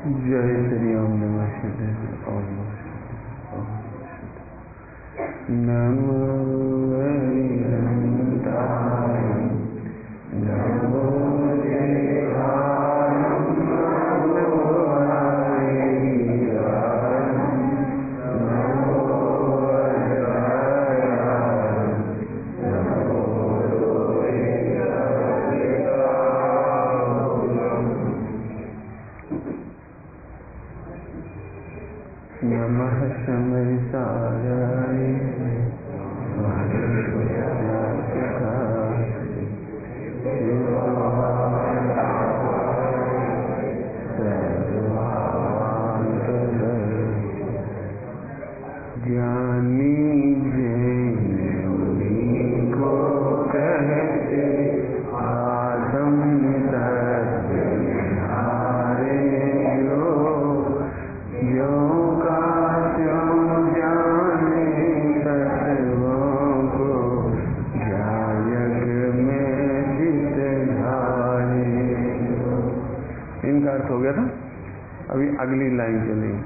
जय श्री ओम नमः शिवाय। ओम नमो हरिहंताय नमो देवाय नमो हरिहराय नमो हराय नमो नमः समरिसाय ज्ञानी जैन को कहते आदम तत्हारे यो का त्यों जाने सर्वों को जायग में जित धारे। इनका अर्थ हो गया था। अभी अगली लाइन चलेगी।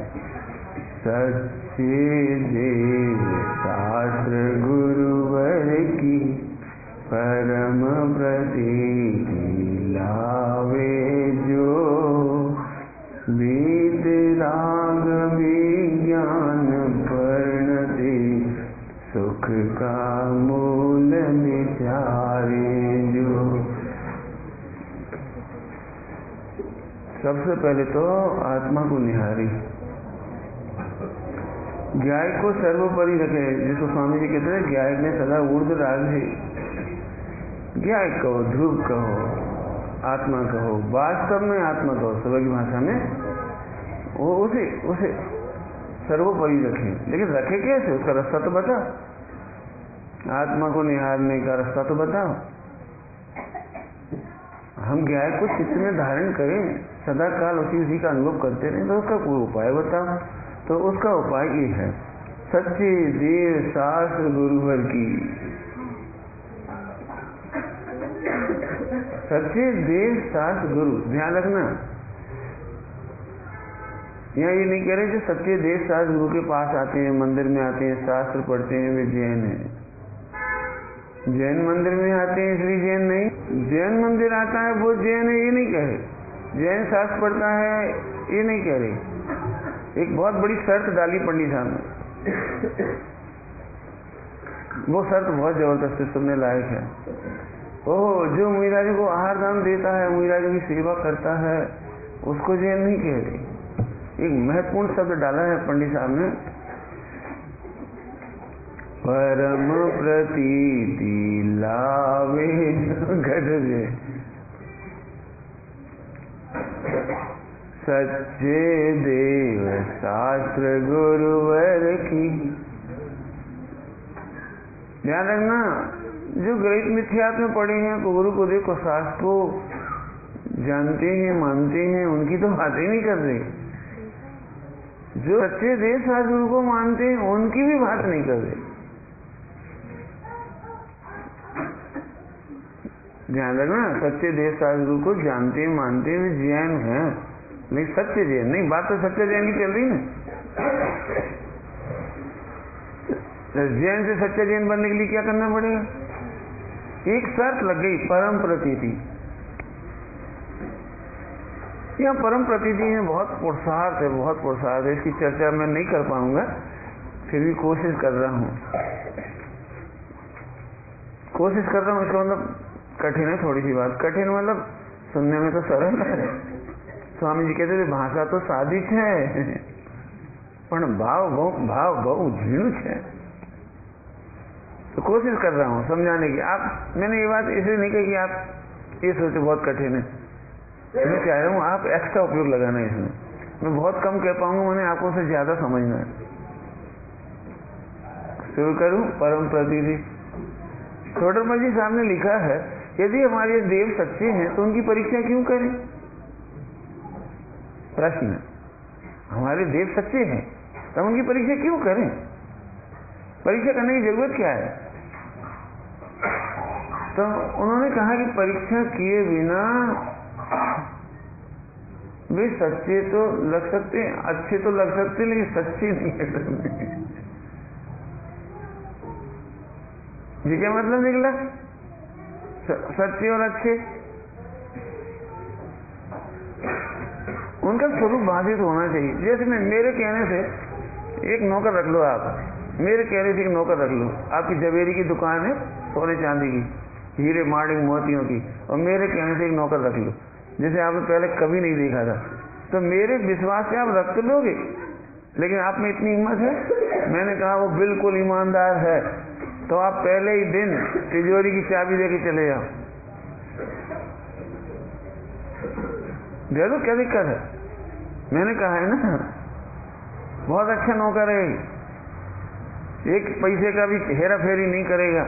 सच्चे देव शास्त्र गुरुवर की परम प्रतीति लावे जो वेद राग विज्ञान परिणति सुख का मूल विचारे जो। सबसे पहले तो आत्मा को निहारी, ज्ञाय को सर्वोपरि रखे। जिसको स्वामी जी कहते हैं ज्ञाय ने सदा ऊर्ध्व राग है। ज्ञाय कहो, ध्रुव कहो, आत्मा कहो, वास्तव में आत्मा कहो, सब की भाषा में वो उसे सर्वोपरि रखे। लेकिन रखे कैसे, उसका रास्ता तो बताओ। आत्मा को निहारने का रास्ता तो बताओ। हम ज्ञाय को चित्त में धारण करें, सदा काल उसी का अनुभव करते रहें, तो उसका कोई उपाय बताओ। तो उसका उपाय ये है, सच्चे देव शास्त्र गुरुवर की। सच्चे देव शास्त्र गुरु, ध्यान रखना। यहाँ ये नहीं कह रहे जो सच्चे देव शास्त्र गुरु के पास आते हैं, मंदिर में आते हैं, शास्त्र पढ़ते हैं, वे जैन है। जैन मंदिर में आते हैं इसलिए जैन नहीं। जैन मंदिर आता है वो जैन है, ये नहीं कह रहे। जैन शास्त्र पढ़ता है ये नहीं कह रहे। एक बहुत बड़ी शर्त डाली पंडित साहब ने, वो शर्त बहुत जबरदस्त सुनने लायक है। ओह, जो मुनिराजों को आहार दान देता है, मुनिराजों की सेवा करता है, उसको जैन नहीं कह रही। एक महत्वपूर्ण शब्द डाला है पंडित साहब ने, परम प्रतीति लावे गजरे। सच्चे देव शास्त्र गुरुवर की। ध्यान रखना, जो ग्रहित मिथ्यात्व में पड़े हैं, गुरु को देखो, शास्त्र को जानते हैं, मानते हैं, उनकी तो बात ही नहीं कर रहे। जो सच्चे देव शास्त्र गुरु को मानते हैं, उनकी भी बात नहीं कर रहे। ध्यान रखना, सच्चे देव शास्त्र गुरु को जानते मानते हुए जैन हैं, नहीं सच्चे जैन नहीं। बात तो सच्चे जैन की चल रही ना। जैन से सच्चे जैन बनने के लिए क्या करना पड़ेगा? एक शर्त लग गई, परम प्रतीति। यहाँ परम प्रतीति में बहुत पुरुषार्थ है, बहुत पुरुषार्थ है। इसकी चर्चा मैं नहीं कर पाऊंगा, फिर भी कोशिश कर रहा हूँ। इसका मतलब कठिन है थोड़ी सी बात। कठिन मतलब सुनने में तो सरल है। स्वामी जी कहते थे भाषा तो सादी है, पर भाव बहु झीणुं है। तो कोशिश कर रहा हूँ समझाने की। मैंने ये बात इसलिए नहीं कही कि आप ये सोचे बहुत कठिन है। मैं चाह रहा हूँ आप एक्स्ट्रा उपयोग लगाना है इसमें। मैं बहुत कम कह पाऊंगा, मैंने आपको से ज्यादा समझना है। शुरू करूँ। परम प्रतीति। छोटरमल जी साहब ने लिखा है, यदि हमारे देव सच्चे हैं तो उनकी परीक्षा क्यों करें? प्रश्न, हमारे देव सच्चे हैं तो उनकी परीक्षा क्यों करें? परीक्षा करने की जरूरत क्या है? तो उन्होंने कहा कि परीक्षा किए बिना वे सच्चे तो लग सकते हैं, अच्छे तो लग सकते हैं, लेकिन सच्चे नहीं है। ये क्या मतलब निकला? सच्चे और अच्छे, उनका स्वरूप बाधित होना चाहिए। जैसे मेरे कहने से एक नौकर रख लो, आप मेरे कहने से एक नौकर रख लो, आपकी जवेरी की दुकान है, सोने चांदी की, हीरे मार्डिंग मोतियों की, और मेरे कहने से एक नौकर रख लो जिसे आपने पहले कभी नहीं देखा था, तो मेरे विश्वास से आप रख तो लोगे, लेकिन आप में इतनी हिम्मत है? मैंने कहा वो बिल्कुल ईमानदार है, तो आप पहले ही दिन तिजोरी की चाबी देके चले जाओ, दे दो, क्या दिक्कत है? मैंने कहा है ना, बहुत अच्छा नौकर है, एक पैसे का भी हेरा फेरी नहीं करेगा।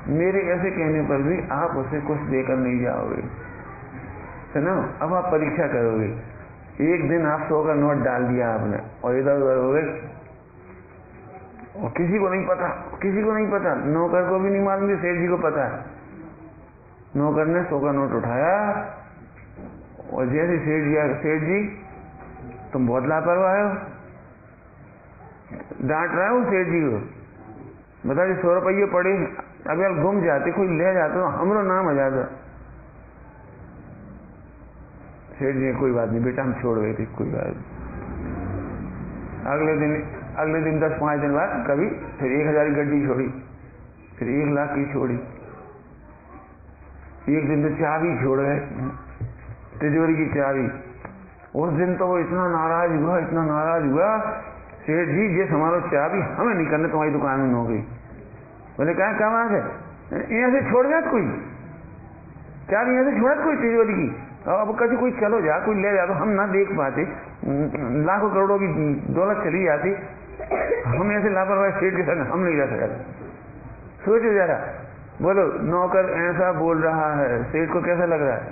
मेरे ऐसे कहने पर भी आप उसे कुछ देकर नहीं जाओगे, है ना? अब आप परीक्षा करोगे। एक दिन आप 100 का नोट डाल दिया आपने और इधर उधर हो गए, और किसी को नहीं पता, किसी को नहीं पता, नौकर को भी नहीं मालूम, सेठ जी को पता है। नौकर ने 100 का नोट उठाया और जैसे सेठ जी तुम बहुत लापरवाह हो, डांट रहा हूँ सेठ जी को, बता 100 रुपये पड़े, अगर गुम जाते, कोई ले जाते तो हमरो नाम आ जाता। सेठ जी कोई बात नहीं बेटा, हम छोड़ गए थे, कोई बात। अगले दिन 10-5 दिन बाद कभी फिर 1000 की गड्डी छोड़ी, फिर 1 लाख की छोड़ी, एक दिन तो चाबी छोड़ गए, तिजोरी की चाबी। उस दिन तो वो इतना नाराज हुआ, सेठ जी ये हमारा चाबी हमें नहीं करने, तुम्हारी दुकान में नौकरी। बोले क्या बात है, यहाँ से छोड़ जात कोई चाबी, यहाँ से छोड़त कोई तिजोरी की, अब कभी कोई चलो जा, कोई ले जा, तो हम ना देख पाते, लाखों करोड़ों की दौलत चली जाती, हम ऐसे लापरवाही सेठ के संग हम नहीं रह सकते। सोचो जरा, बोलो नौकर ऐसा बोल रहा है, सेठ को कैसा लग रहा है?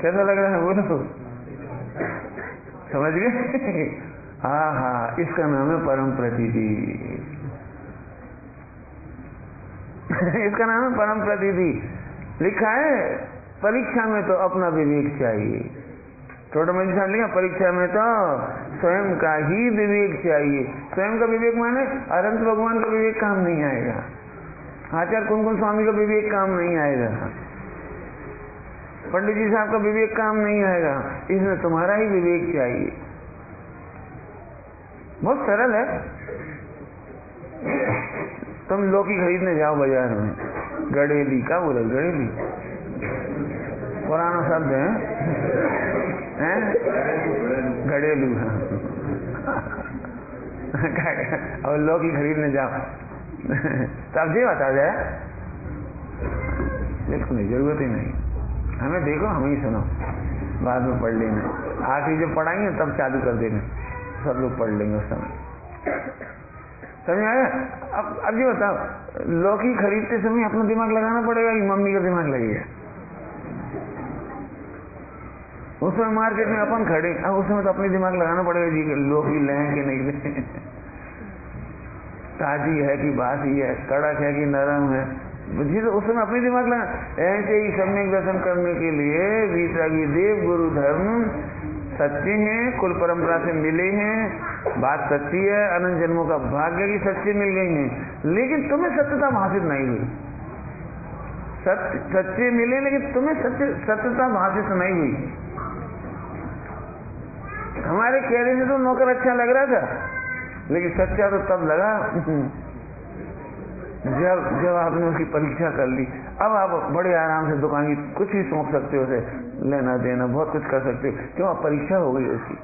कैसा लग रहा है बोलो, समझ गए? हाँ, इसका नाम है परम प्रतीति। इसका नाम है परम प्रतीति। लिखा है परीक्षा में तो अपना विवेक चाहिए, छोटा में लिखा परीक्षा में तो स्वयं का ही विवेक चाहिए। स्वयं का विवेक माने अनंत भगवान का विवेक काम नहीं आएगा, आचार्य कुंकुम स्वामी का विवेक काम नहीं आएगा, पंडित जी साहब का विवेक काम नहीं आएगा, इसमें तुम्हारा ही विवेक चाहिए। बहुत सरल है। तुम लौकी खरीदने जाओ बाजार में, गड़ेली, क्या बोला गड़ेली, पुराना शब्द है, गड़ेलू। और लौकी खरीदने जाओ तब जी बता जाए, बिल्कुल नहीं, जरूरत ही नहीं, हमें देखो, हमें ही सुनो, बाद में पढ़ लेना, आखिरी जब पढ़ाएंगे तब चालू कर देना, सब लोग पढ़ लेंगे उस समय। समझ आया? अब ये बताओ, लौकी खरीदते समय अपना दिमाग लगाना पड़ेगा कि मम्मी का दिमाग लगेगा? उसमें मार्केट में अपन खड़े, अब उसमें तो अपनी दिमाग लगाना पड़ेगा जी, लौकी लें कि नहीं लें, ताजी है कि बासी है, कड़क है कि नरम है, जी तो उसमें अपनी दिमाग लगा। ऐसे ही सम्यक दर्शन करने के लिए वीतरागी देव गुरु धर्म सच्चे हैं, कुल परंपरा से मिले हैं, बात सच्ची है, अनंत जन्मों का भाग्य की सच्ची मिल गई हैं, लेकिन तुम्हें सत्यता भाषित नहीं हुई। सच्चे मिले लेकिन तुम्हें सत्यता भाषित नहीं हुई। हमारे कहने से तो नौकर अच्छा लग रहा था, लेकिन सच्चा तो तब लगा जब आपने उसकी परीक्षा कर ली। अब आप बड़े आराम से दुकान की कुछ भी सौंप सकते हो, उसे लेना देना बहुत कुछ कर सकते हो, क्यों? अब परीक्षा हो गई उसकी।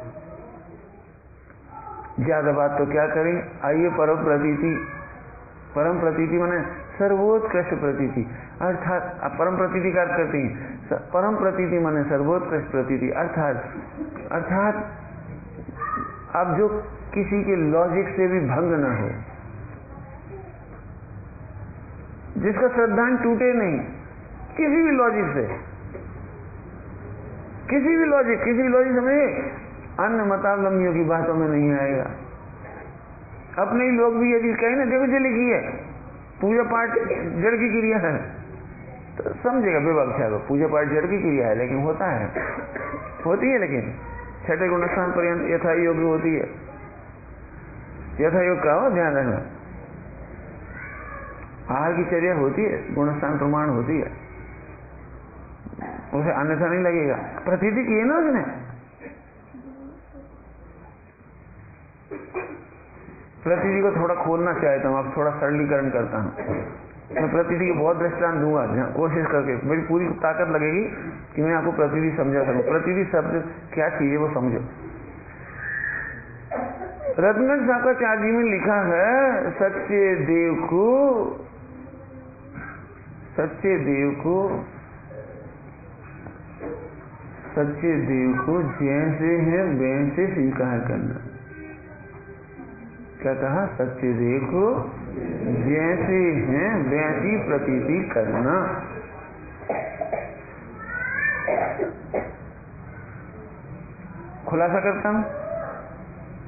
ज्यादा बात तो क्या करें, आइए परम प्रतीति। परम प्रतीति माने सर्वोत्कृष्ट प्रतीति, अर्थात परम प्रतीति का अर्थ करते हैं, परम प्रतीति माने सर्वोत्कृष्ट प्रतीति, अर्थात अब जो किसी के लॉजिक से भी भंग न हो, जिसका श्रद्धांत टूटे नहीं, किसी भी लॉजिक से, किसी भी लॉजिक समझे, अन्य मतावलंबियों की बातों में नहीं आएगा। अपने ही लोग भी यदि कहें ना, देखो जो लिखी है पूजा पाठ जड़ की क्रिया है, तो समझेगा विवक्षा को। पूजा पाठ जड़ की क्रिया है लेकिन होता है, होती है, लेकिन छठे गुणस्थान पर्यंत यथा योग होती है। यथा योग का हो ध्यान रखना। आहार की चर्या होती है, गुणस्थान प्रमाण होती है, उसे अन्यथा नहीं लगेगा। प्रतीति की है ना उसने, प्रतीति को थोड़ा खोलना चाहता हूँ, अब थोड़ा सरलीकरण करता हूँ। मैं प्रतीति के बहुत दृष्टांत दूंगा, कोशिश करके मेरी पूरी ताकत लगेगी कि मैं आपको प्रतीति समझा सकूं। प्रतीति शब्द क्या चीज है वो समझो। रत्नगंज शंकराचार्य जी में लिखा है, सच्चे देव को जैसे है वैसे स्वीकार करना। क्या कहा? सच्चे देव को जैसे हैं वैसी प्रतीति करना। खुलासा करता हूं।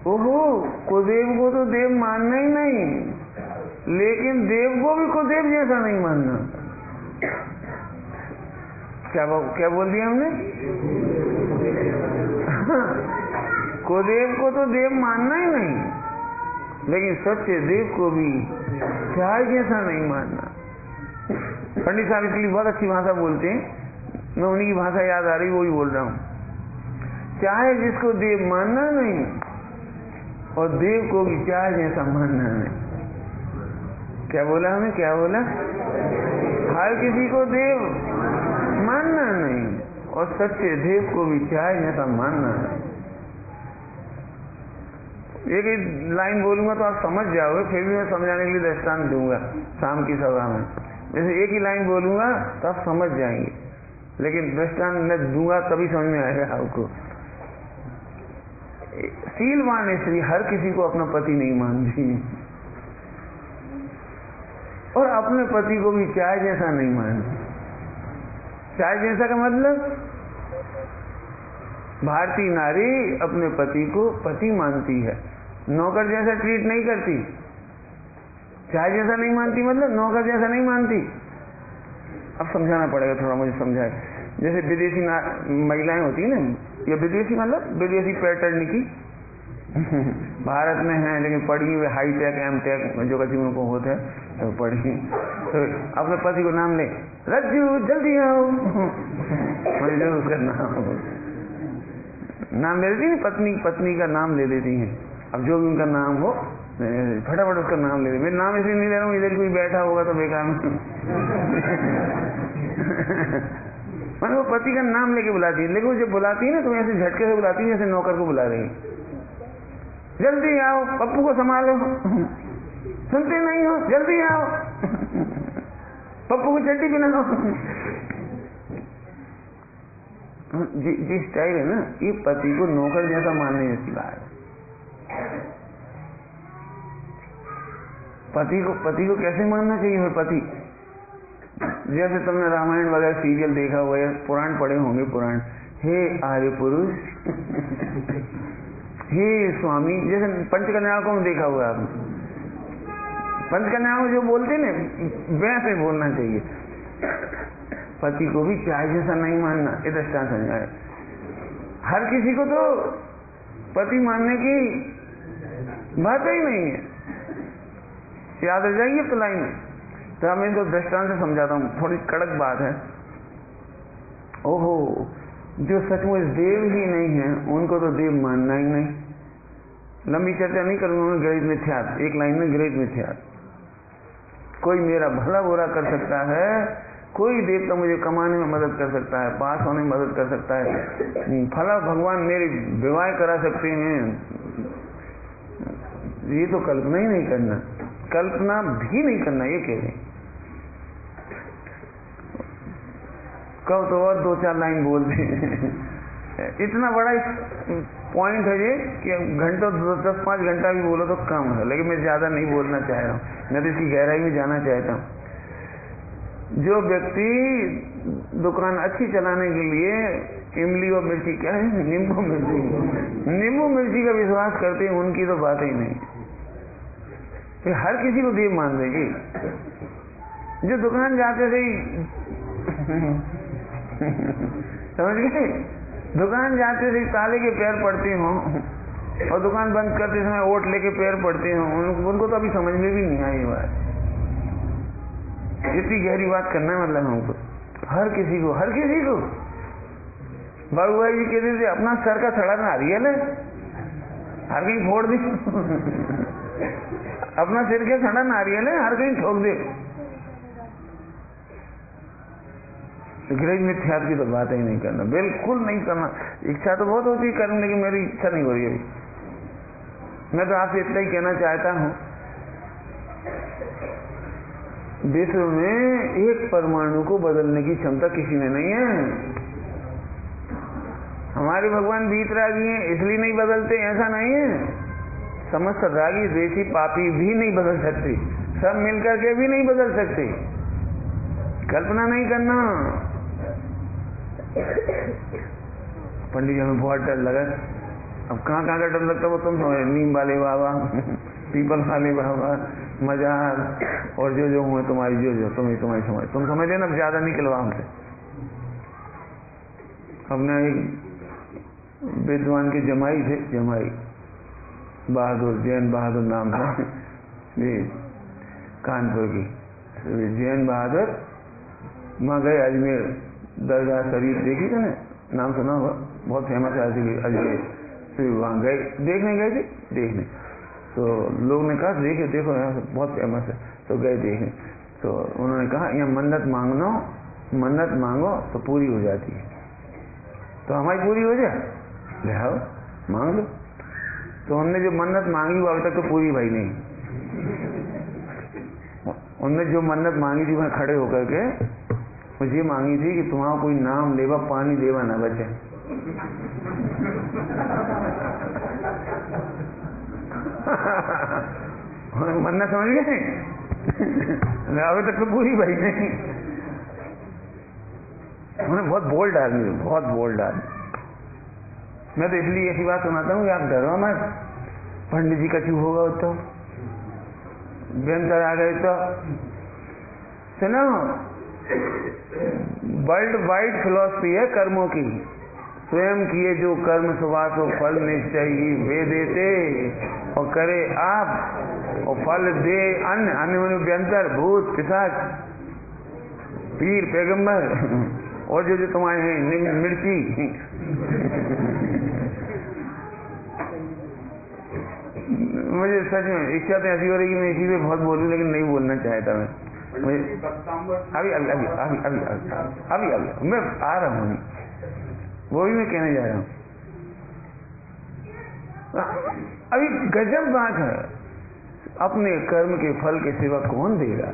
ओहो, कुदेव को तो देव मानना ही नहीं, लेकिन देव को भी कुदेव जैसा नहीं मानना। क्या बोल दिया हमने? कुदेव को तो देव मानना ही नहीं, लेकिन सच्चे देव को भी चाय जैसा नहीं मानना। पंडित साहब इसलिए बहुत अच्छी भाषा बोलते हैं, मैं उन्हीं की भाषा याद आ रही वही बोल रहा हूँ। चाहे जिसको देव मानना नहीं और देव को भी चाय जैसा मानना नहीं। क्या बोला हमने? क्या बोला? हर किसी को देव मानना नहीं और सच्चे देव को भी चाय जैसा मानना है। एक लाइन बोलूंगा तो आप समझ जाओगे, फिर भी मैं समझाने के लिए दृष्टांत दूंगा शाम की सभा में। जैसे एक ही लाइन बोलूंगा तो आप समझ जाएंगे, लेकिन दृष्टांत मैं दूंगा तभी समझ में आएगा आपको। शीलवान स्त्री हर किसी को अपना पति नहीं मानती और अपने पति को भी चाय जैसा नहीं मानती। चाय जैसा का मतलब, भारतीय नारी अपने पति को पति मानती है, नौकर जैसा ट्रीट नहीं करती। चाय जैसा नहीं मानती मतलब नौकर जैसा नहीं मानती। अब समझाना पड़ेगा थोड़ा, मुझे समझाए। जैसे विदेशी महिलाएं होती है ना, या विदेशी मतलब विदेशी पैटर्न की भारत में है लेकिन पढ़ी हुई हाई टेक एम टेक जो कभी उनको होते हैं तो पढ़ी, तो अपने पति को नाम ले, रज्जू जल्दी आओ, मुझे जो उसका नाम ले देती है, पत्नी का नाम ले देती हैं। अब जो भी उनका नाम हो फटाफट उसका नाम ले दे। मैं नाम इसलिए नहीं ले रहा हूँ, इधर कोई बैठा होगा तो बेकार में मैंने वो पति का नाम लेके बुलाती है, लेकिन वो जब बुलाती है ना तो ऐसे झटके से बुलाती है जैसे नौकर को बुला रही। जल्दी आओ, पप्पू को संभालो, सुनते नहीं हो, जल्दी आओ, पप्पू को चड्डी पहना लो। जी स्टाइल है ना, ये पति को नौकर जैसा मानने जैसी बात है। पति को कैसे मानना चाहिए? पति जैसे तुमने रामायण वगैरह सीरियल देखा हुआ है, पुराण पढ़े होंगे, पुराण, हे आर्य पुरुष, हे स्वामी, जैसे पंचकन्याओं को देखा हुआ है आपने। पंचकन्याओं जो बोलते ना वैसे बोलना चाहिए। पति को भी चाय जैसा नहीं मानना, ये दृष्टांत समझाए। हर किसी को तो पति मानने की बात ही नहीं है, याद रह जाएगी तो लाइन। तो मैं इनको दृष्टांत से समझाता हूँ, थोड़ी कड़क बात है। ओहो, जो सचमुच देव ही नहीं है उनको तो देव मानना ही नहीं। लंबी चर्चा नहीं करूंगा, गृहित मिथ्यात्व, एक लाइन में गृहित मिथ्यात्व। कोई मेरा भला बुरा कर सकता है, कोई देवता मुझे कमाने में मदद कर सकता है, पास होने में मदद कर सकता है, फला भगवान मेरे विवाह करा सकते हैं, ये तो कल्पना ही नहीं करना, कल्पना भी नहीं करना, ये कह रहे हैं। कब तो और 2-4 लाइन बोल दे। इतना बड़ा पॉइंट है ये कि घंटों 10-5 घंटा भी बोलो तो कम है, लेकिन मैं ज्यादा नहीं बोलना चाह रहा हूँ, मैं तो इसकी गहराई में जाना चाहता हूँ। जो व्यक्ति दुकान अच्छी चलाने के लिए इमली और मिर्ची, क्या है, नींबू मिर्ची का विश्वास करते हैं, उनकी तो बात ही नहीं। तो हर किसी को देव मान देगी। जो दुकान जाते थे समझ गए? दुकान जाते थे ताले के पैर पड़ते हों और दुकान बंद करते समय ओट लेके पैर पड़ते हों, उनको तो अभी समझ में भी नहीं आई बात। इतनी गहरी बात करना मतलब हमको, हर किसी को बाबू भाई जी कहते थे अपना सर का सड़ा नारियल है, हर कहीं फोड़ दे। अपना सिर का सड़ा नारियल है, हर कहीं ठोक दे। गृह मिथ्यात की तो बात ही नहीं करना, बिल्कुल नहीं करना। इच्छा तो बहुत होती है करने, लेकिन मेरी इच्छा नहीं हो रही अभी। मैं तो आपसे इतना ही कहना चाहता हूं, विश्व में एक परमाणु को बदलने की क्षमता किसी में नहीं है। हमारे भगवान वीतरागी हैं इसलिए नहीं बदलते, ऐसा नहीं है। समस्त रागी द्वेषी पापी भी नहीं बदल सकते, सब मिलकर के भी नहीं बदल सकते। कल्पना नहीं करना। पंडित जी हमें बहुत डर लगा। अब कहाँ का डर लगता वो तुम समझ, नीम वाले बाबा, पीपल वाले बाबा, मजार और जो हुए तुम्हारी जो तुम्हारी समझ, तुम समझ लेना ज्यादा निकलवा हमसे। हमने एक विद्वान के जमाई थे, जमाई बहादुर, जैन बहादुर नाम था, कानपुर की जैन बहादुर। वहाँ गए अजमेर दरगाह शरीफ, देखी था ना, नाम सुना हुआ, बहुत फेमस है अजमेर। फिर वहाँ गए, देखने गए थे, देखने तो लोग ने कहा देखे देखो यहाँ बहुत फेमस है, तो गए देखने। तो उन्होंने कहा यहाँ मन्नत मांगो तो पूरी हो जाती है। तो हमारी पूरी हो जाए, ले आओ मांग लो। तो हमने जो मन्नत मांगी वो अभी तक तो पूरी भाई नहीं। उनने जो मन्नत मांगी थी वहां खड़े होकर के मुझे मांगी थी कि तुम्हारा कोई नाम लेवा पानी देवा ना बचे। मन्नत समझ गए? अभी तक तो पूरी भाई नहीं। उन्हें बहुत बोल्ड आदमी, बहुत बोल्ड आदमी। मैं तो इसलिए ऐसी बात सुनाता हूँ कि आप डरो मत। पंडित जी का चूप होगा तो व्यंतर आ गए तो सुनो, वर्ल्ड वाइड फिलॉसफी है कर्मों की। स्वयं किए जो कर्म सुवासो फल निश्चय ही वे देते, और करे आप और फल दे अन्य। अन्य व्यंतर, भूत, पिशाच, पीर, पैगंबर और जो तुम्हारे हैं मिर्ची। मुझे सच में इच्छा तो ऐसी हो रही कि मैं इसी पे बहुत बोलूं, लेकिन नहीं बोलना चाहता मैं। अभी मैं आ रहा हूँ, वो भी मैं कहने जा रहा हूँ। अभी गजब बात है, अपने कर्म के फल के सिवा कौन देगा?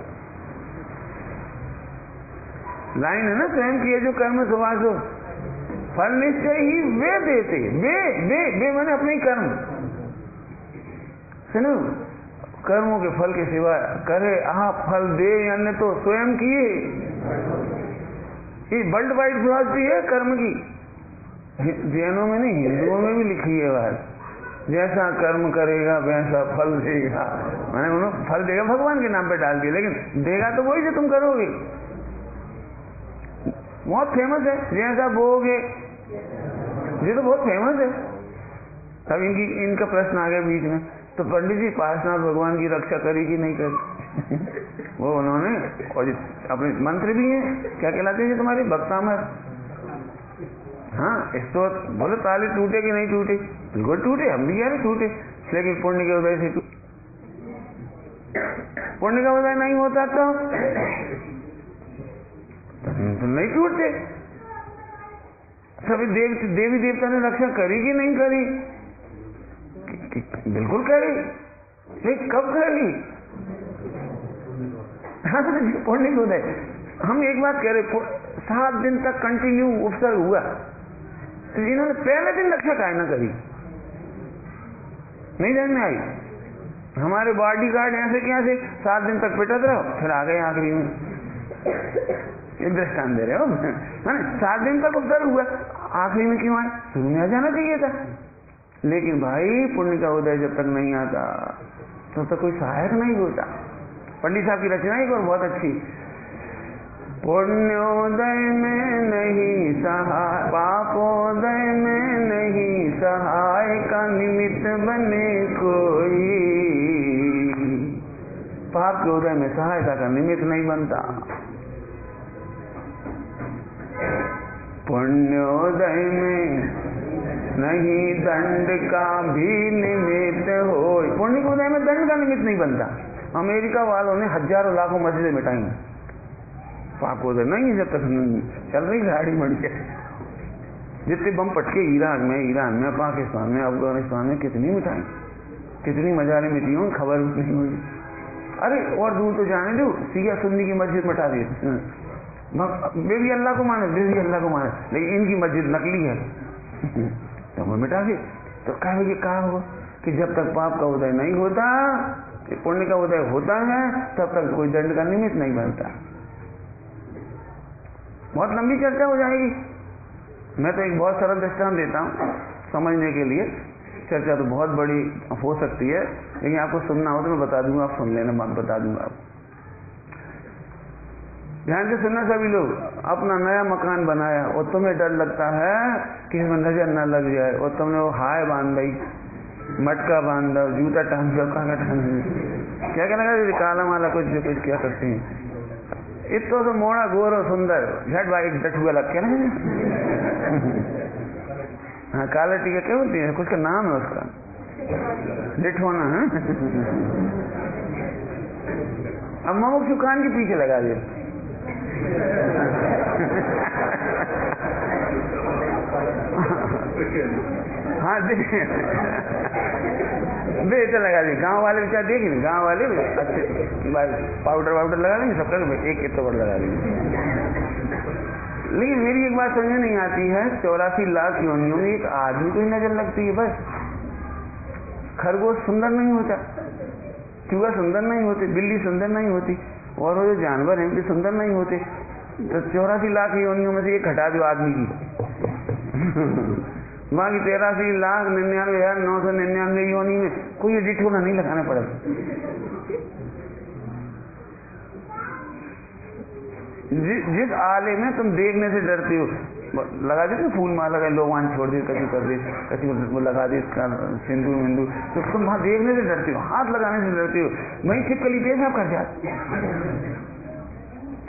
लाइन है ना, स्वयं किए जो कर्म सुवास हो फल निश्चय ही वे देते। वे मैंने अपने ही कर्म। सुनो, कर्मों के फल के सिवा करे आप फल दे, अन्य तो स्वयं किए। ये वर्ल्ड वाइड फिलॉसफी है कर्म की। जैनों में नहीं, हिंदुओं में भी लिखी है बात। जैसा कर्म करेगा वैसा फल देगा। मैंने उन्होंने फल देगा भगवान के नाम पे डाल दिया, लेकिन देगा तो वही जो तुम करोगे। बहुत फेमस है, जैसा बोगे, ये तो बहुत फेमस है। तब इनका प्रश्न आ गया बीच में, तो पंडित जी पार्श्वनाथ भगवान की रक्षा करी कि नहीं करी? वो उन्होंने, और अपने मंत्र भी हैं, क्या कहलाते हैं तुम्हारे भक्तामर? हाँ, इसको बोले ताले टूटे कि नहीं टूटे? बिल्कुल टूटे, हम भी कह रहे टूटे, लेकिन पुण्य के उदय से पुण्य का उदय नहीं होता तो नहीं टूटते। सभी देवी देवता ने रक्षा करी कि नहीं करी? बिल्कुल करी, लेकिन कब करी? पुण्य के उदय। हम एक बात कह रहे, 7 दिन तक कंटिन्यू उपसर्ग हुआ, तो इन्होंने पहले दिन रक्षा काहे ना करी? नहीं समझ में आई। हमारे बॉडी गार्ड ऐसे क्या से 7 दिन तक पिटत रहो, फिर आ गए आखिरी में। एक दृष्टांत दे रहे हो, 7 दिन तक उपसर्ग हुआ, आखिरी में क्यों आए? शुरू में आ जाना चाहिए था। लेकिन भाई पुण्य का उदय जब तक नहीं आता तब तक कोई सहायक नहीं होता। पंडित साहब की रचना एक और बहुत अच्छी, पुण्योदय में नहीं सहाय, पापोदय में नहीं सहाय का निमित्त बने कोई। पाप के उदय में सहायता का निमित्त नहीं बनता। पुण्योदय में नहीं दंड का भी निमित्त हो। पुण्य के उदय में दंड का निमित्त नहीं बनता। अमेरिका वालों ने हजारों लाखों मस्जिदें मिटाई, पाप उदय नहीं जब तक चल रही गाड़ी मड़ी है। जितने बम पटके ईरान में, पाकिस्तान में, अफगानिस्तान में कितनी मिटाई, कितनी मजारें मिटी हों, खबर नहीं हुई। अरे और दूर तो जाने दो, सिया सुन्नी की मस्जिद मिटा दी। वे भी अल्लाह को माने, लेकिन इनकी मस्जिद नकली है तो वो मिटा दी। तो कहा होगा कि जब तक पाप का उदय नहीं होता, पुण्य का उदय होता है, तब तक कोई दंड का निमित्त नहीं बनता। बहुत लंबी चर्चा हो जाएगी। मैं तो एक बहुत सरल दृष्टांत देता हूँ समझने के लिए। चर्चा तो बहुत बड़ी हो सकती है, लेकिन आपको सुनना हो तो मैं बता दूंगा, आप सुन लेना, मैं बता दूंगा आपको। ध्यान से सुनना सभी लोग। अपना नया मकान बनाया और तुम्हें डर लगता है कि इसमें नजर न लग जाए, और तुमने वो हाय बांध दी, मटका बांध दो, जूता टांग दो, क्या क्या लगा, काला माला कुछ क्या करते हैं। इतो तो मोड़ा गोरो सुंदर झट भाई डठुआ लग के ना। हाँ, काला टीका क्या होती है, कुछ का नाम है उसका, डिठोना है। अब ममुक सुकान के पीछे लगा दिया। हाँ बेहतर लगा दी। गांव वाले बेचारे देखेंगे, गांव वाले अच्छे पाउडर लगा देंगे, सबका एक तो बड़ लगा देंगे। लेकिन मेरी एक बात समझ नहीं आती है, 84 लाख योनियों में एक आदमी को ही नजर लगती है बस। खरगोश सुंदर नहीं होता, चूहा सुंदर नहीं होते, बिल्ली सुंदर नहीं होती, और वो जो जानवर हैं भी सुंदर नहीं होते। तो 84 लाख योनियों में से एक हटा दो आदमी की, बाकी 83,99,999 योनि में कोई डिठोना नहीं लगाना पड़ेगा। जिस आले में तुम देखने से डरते हो, लगा देते फूल माला का लोग छोड़ दे, कभी कर दे, कभी वो लगा दे सिंदूर मिंदूर, तो तुम वहां देखने से डरते हो, हाथ लगाने से डरते हो। वही छिपकली पेशाब कर जाता,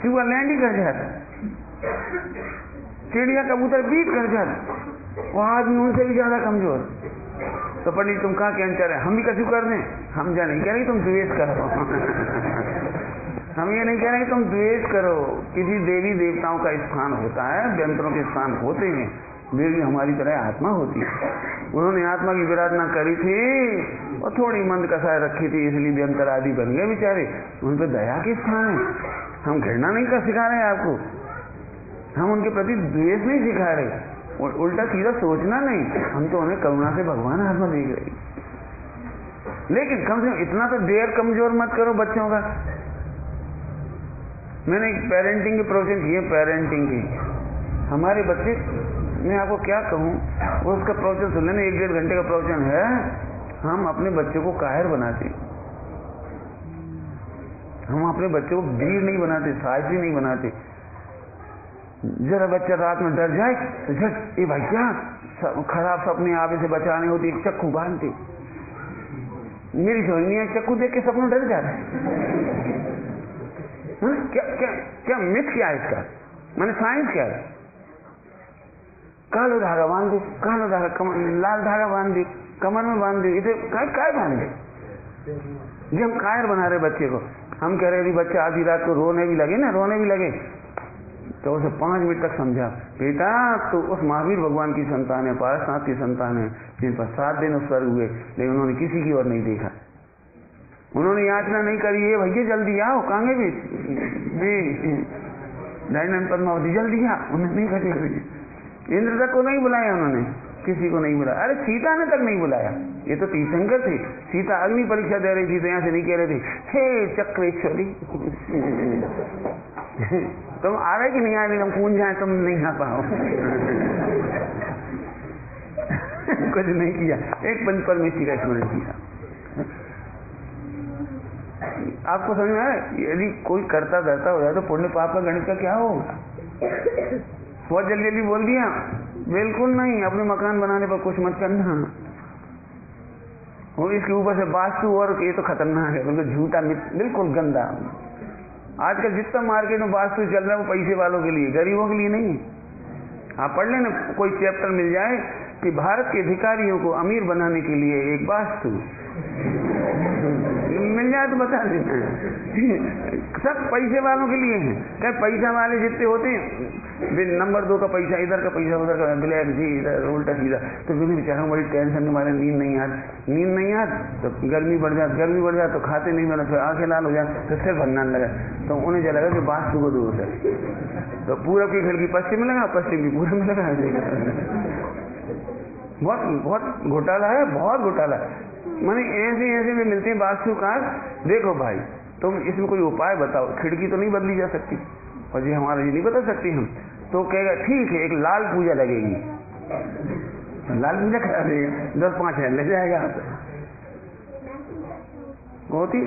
चूहा लैंडी कर जाता, चिड़िया कबूतर बीट कर जाता, वो आदमी उनसे भी ज्यादा कमजोर। तो पंडित तुम कहाँ कहना चाह रहे, हम भी कछु कर दें? हम जा नहीं कह रहे तुम द्वेष करो। हम ये नहीं कह रहे कि तुम द्वेष करो। किसी देवी देवताओं का स्थान होता है, व्यंतरों के स्थान होते हैं, वे भी हमारी तरह आत्मा होती है। उन्होंने आत्मा की विराधना करी थी और थोड़ी मंद कसाय रखी थी, इसलिए व्यंतर आदि बन गए बेचारे। उन पर दया के स्थान है। हम घृणा नहीं कर सिखा रहे आपको, हम उनके प्रति द्वेष नहीं सिखा रहे, उल्टा सीधा सोचना नहीं, हम तो उन्हें करुणा से भगवान आत्मा देख रहे। लेकिन कम से कम इतना तो देर कमजोर मत करो बच्चों का। मैंने एक पेरेंटिंग के प्रवचन किए, पेरेंटिंग की। हमारे बच्चे, मैं आपको क्या कहूँ, वो उसका प्रवचन सुन लेना, 1-1.5 घंटे का प्रवचन है। हम अपने बच्चों को कायर बनाते, हम अपने बच्चों को वीर नहीं बनाते, साहसी नहीं बनाते। जरा बच्चा रात में डर जाए तो झट, ए भाई क्या खराब सपने आगे से बचाने होती, एक चक्कू बांधते। मेरी समझ नहीं है, चक्कू देख के सपनों डर जाता है। क्या क्या क्या मिथ क्या है इसका, मैंने साइंस क्या है? कालो धागा बांध दे, कालो धागा लाल धागा बांध दे, कमर में बांध दे, इसे काय बांध दे। ये हम कायर बना रहे बच्चे को। हम कह रहे थे बच्चा आधी रात को रोने भी लगे तो उसे 5 मिनट तक समझा, बेटा तो उस महावीर भगवान की संतान है, पारसनाथ की संतान है, जिन पर 7 दिन स्वर्ग हुए, लेकिन उन्होंने किसी की ओर नहीं देखा। उन्होंने याचना नहीं करी, है भैया जल्दी आओ, कांगे भी दयानंद पद्मावती जल्दी आ, उन्होंने नहीं करी। इंद्र तक को नहीं बुलाया उन्होंने, किसी को नहीं बुलाया। अरे सीता ने तक नहीं बुलाया, ये तो तीर्थंकर थे। सीता अग्नि परीक्षा दे रही थी, तो यहाँ से नहीं कह रहे थे हे चक्रेश्वरी तुम आ रहे कि नहीं आ रहे, हम पूछ जाए तुम नहीं आ पाओ। कुछ नहीं किया, एक पंच परमेश्वरी का स्मरण किया। आपको समझ में आया? यदि कोई करता धरता हो जाए तो पुण्य पाप का गणित का क्या होगा? बहुत जल्दी जल्दी बोल दिया, बिल्कुल नहीं। अपने मकान बनाने पर कुछ मत करना। और इसके ऊपर से वास्तु, और ये तो खतरनाक है, बिल्कुल झूठा, बिल्कुल गंदा। आजकल जितना मार्केट में वास्तु चल रहा है वो पैसे वालों के लिए, गरीबों के लिए नहीं। आप पढ़ लेना, कोई चैप्टर मिल जाए कि भारत के अधिकारियों को अमीर बनाने के लिए एक वास्तु मिल जाए तो बता देना। सब पैसे वालों के लिए है। क्या पैसा वाले जितने होते हैं, नंबर 2 का पैसा इधर का पैसा उधर का, ब्लैक जी इधर उल्टा सीधा, तो फिर बेचारा बड़ी टेंशन के मारे नींद नहीं आती तो गर्मी बढ़ जाती तो खाते नहीं मिला, फिर आंखें लाल हो जाए तो सिर भरना लगा, तो उन्हें लगा कि वास्तु को दोष है। तो पूरब की खिड़की पश्चिम में लगा, पश्चिम की पूरब में लगा। बहुत घोटाला है, बहुत घोटाला है। माने ऐसे में मिलते हैं वास्तुकार। देखो भाई, तुम इसमें कोई उपाय बताओ। खिड़की तो नहीं बदली जा सकती, और जी हमारा ये नहीं बदल सकती हम। तो कहेगा ठीक है, एक लाल पूजा लगेगी, लाल पूजा करा देगा, 10-5 हजार ले जाएगा। होती